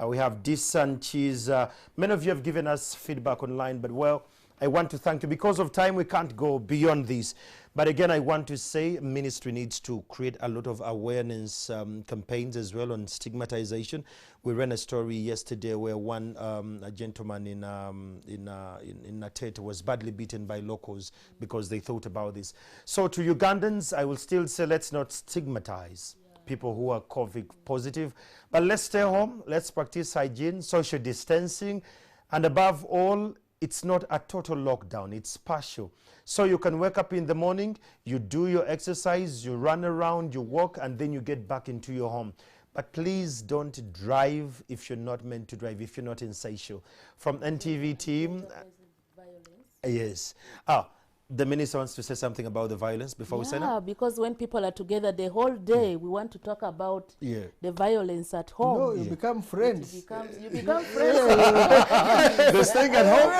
we have Disan Cheese. Many of you have given us feedback online, but well, I want to thank you. Because of time, we can't go beyond this. But again, I want to say ministry needs to create a lot of awareness campaigns as well on stigmatization. We ran a story yesterday where one a gentleman in Natete was badly beaten by locals because they thought about this. So to Ugandans, I will still say let's not stigmatize people who are COVID positive, but let's stay home, let's practice hygiene, social distancing, and above all, it's not a total lockdown, it's partial. So you can wake up in the morning, you do your exercise, you run around, you walk, and then you get back into your home. But please don't drive if you're not meant to drive, if you're not insatiable. From NTV team, yes. The minister wants to say something about the violence before we send it?
Yeah, because when people are together the whole day, we want to talk about the violence at home.
No, you become friends.
You become friends.
They're staying at home.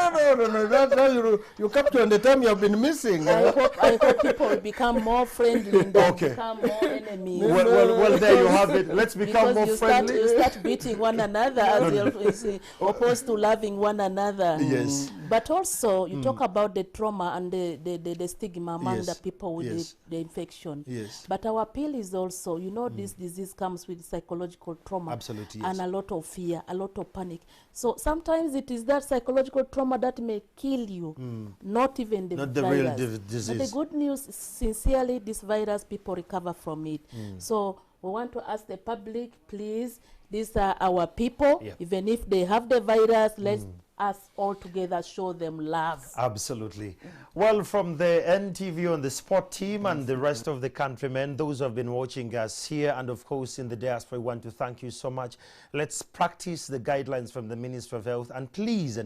No. You capture on the time you have been missing.
I hope people will become more friendly and become more enemies.
Well, there you have it. Let's become more friendly.
You start beating one another as opposed to loving one another.
Yes.
But also, you talk about the trauma and the stigma among the people with the infection.
Yes.
But our appeal is also, you know, this disease comes with psychological trauma.
Absolutely,
and a lot of fear, a lot of panic. So sometimes it is that psychological trauma that may kill you, not even the virus.
Not the real disease.
But the good news, sincerely, this virus, people recover from it. So we want to ask the public, please, these are our people. Even if they have the virus, let's us all together show them love.
Absolutely. Well, from the NTV on the sport team and the rest of the countrymen, those who have been watching us here and of course in the diaspora, we want to thank you so much. Let's practice the guidelines from the Ministry of Health, and please,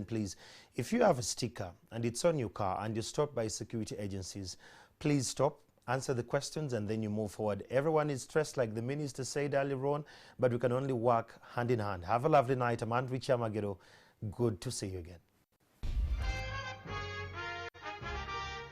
if you have a sticker and it's on your car and you're stopped by security agencies, please stop, answer the questions, and then you move forward. Everyone is stressed, like the minister said earlier on, but we can only work hand in hand. Have a lovely night. I'm Andrew Chamagero. Good to see you again.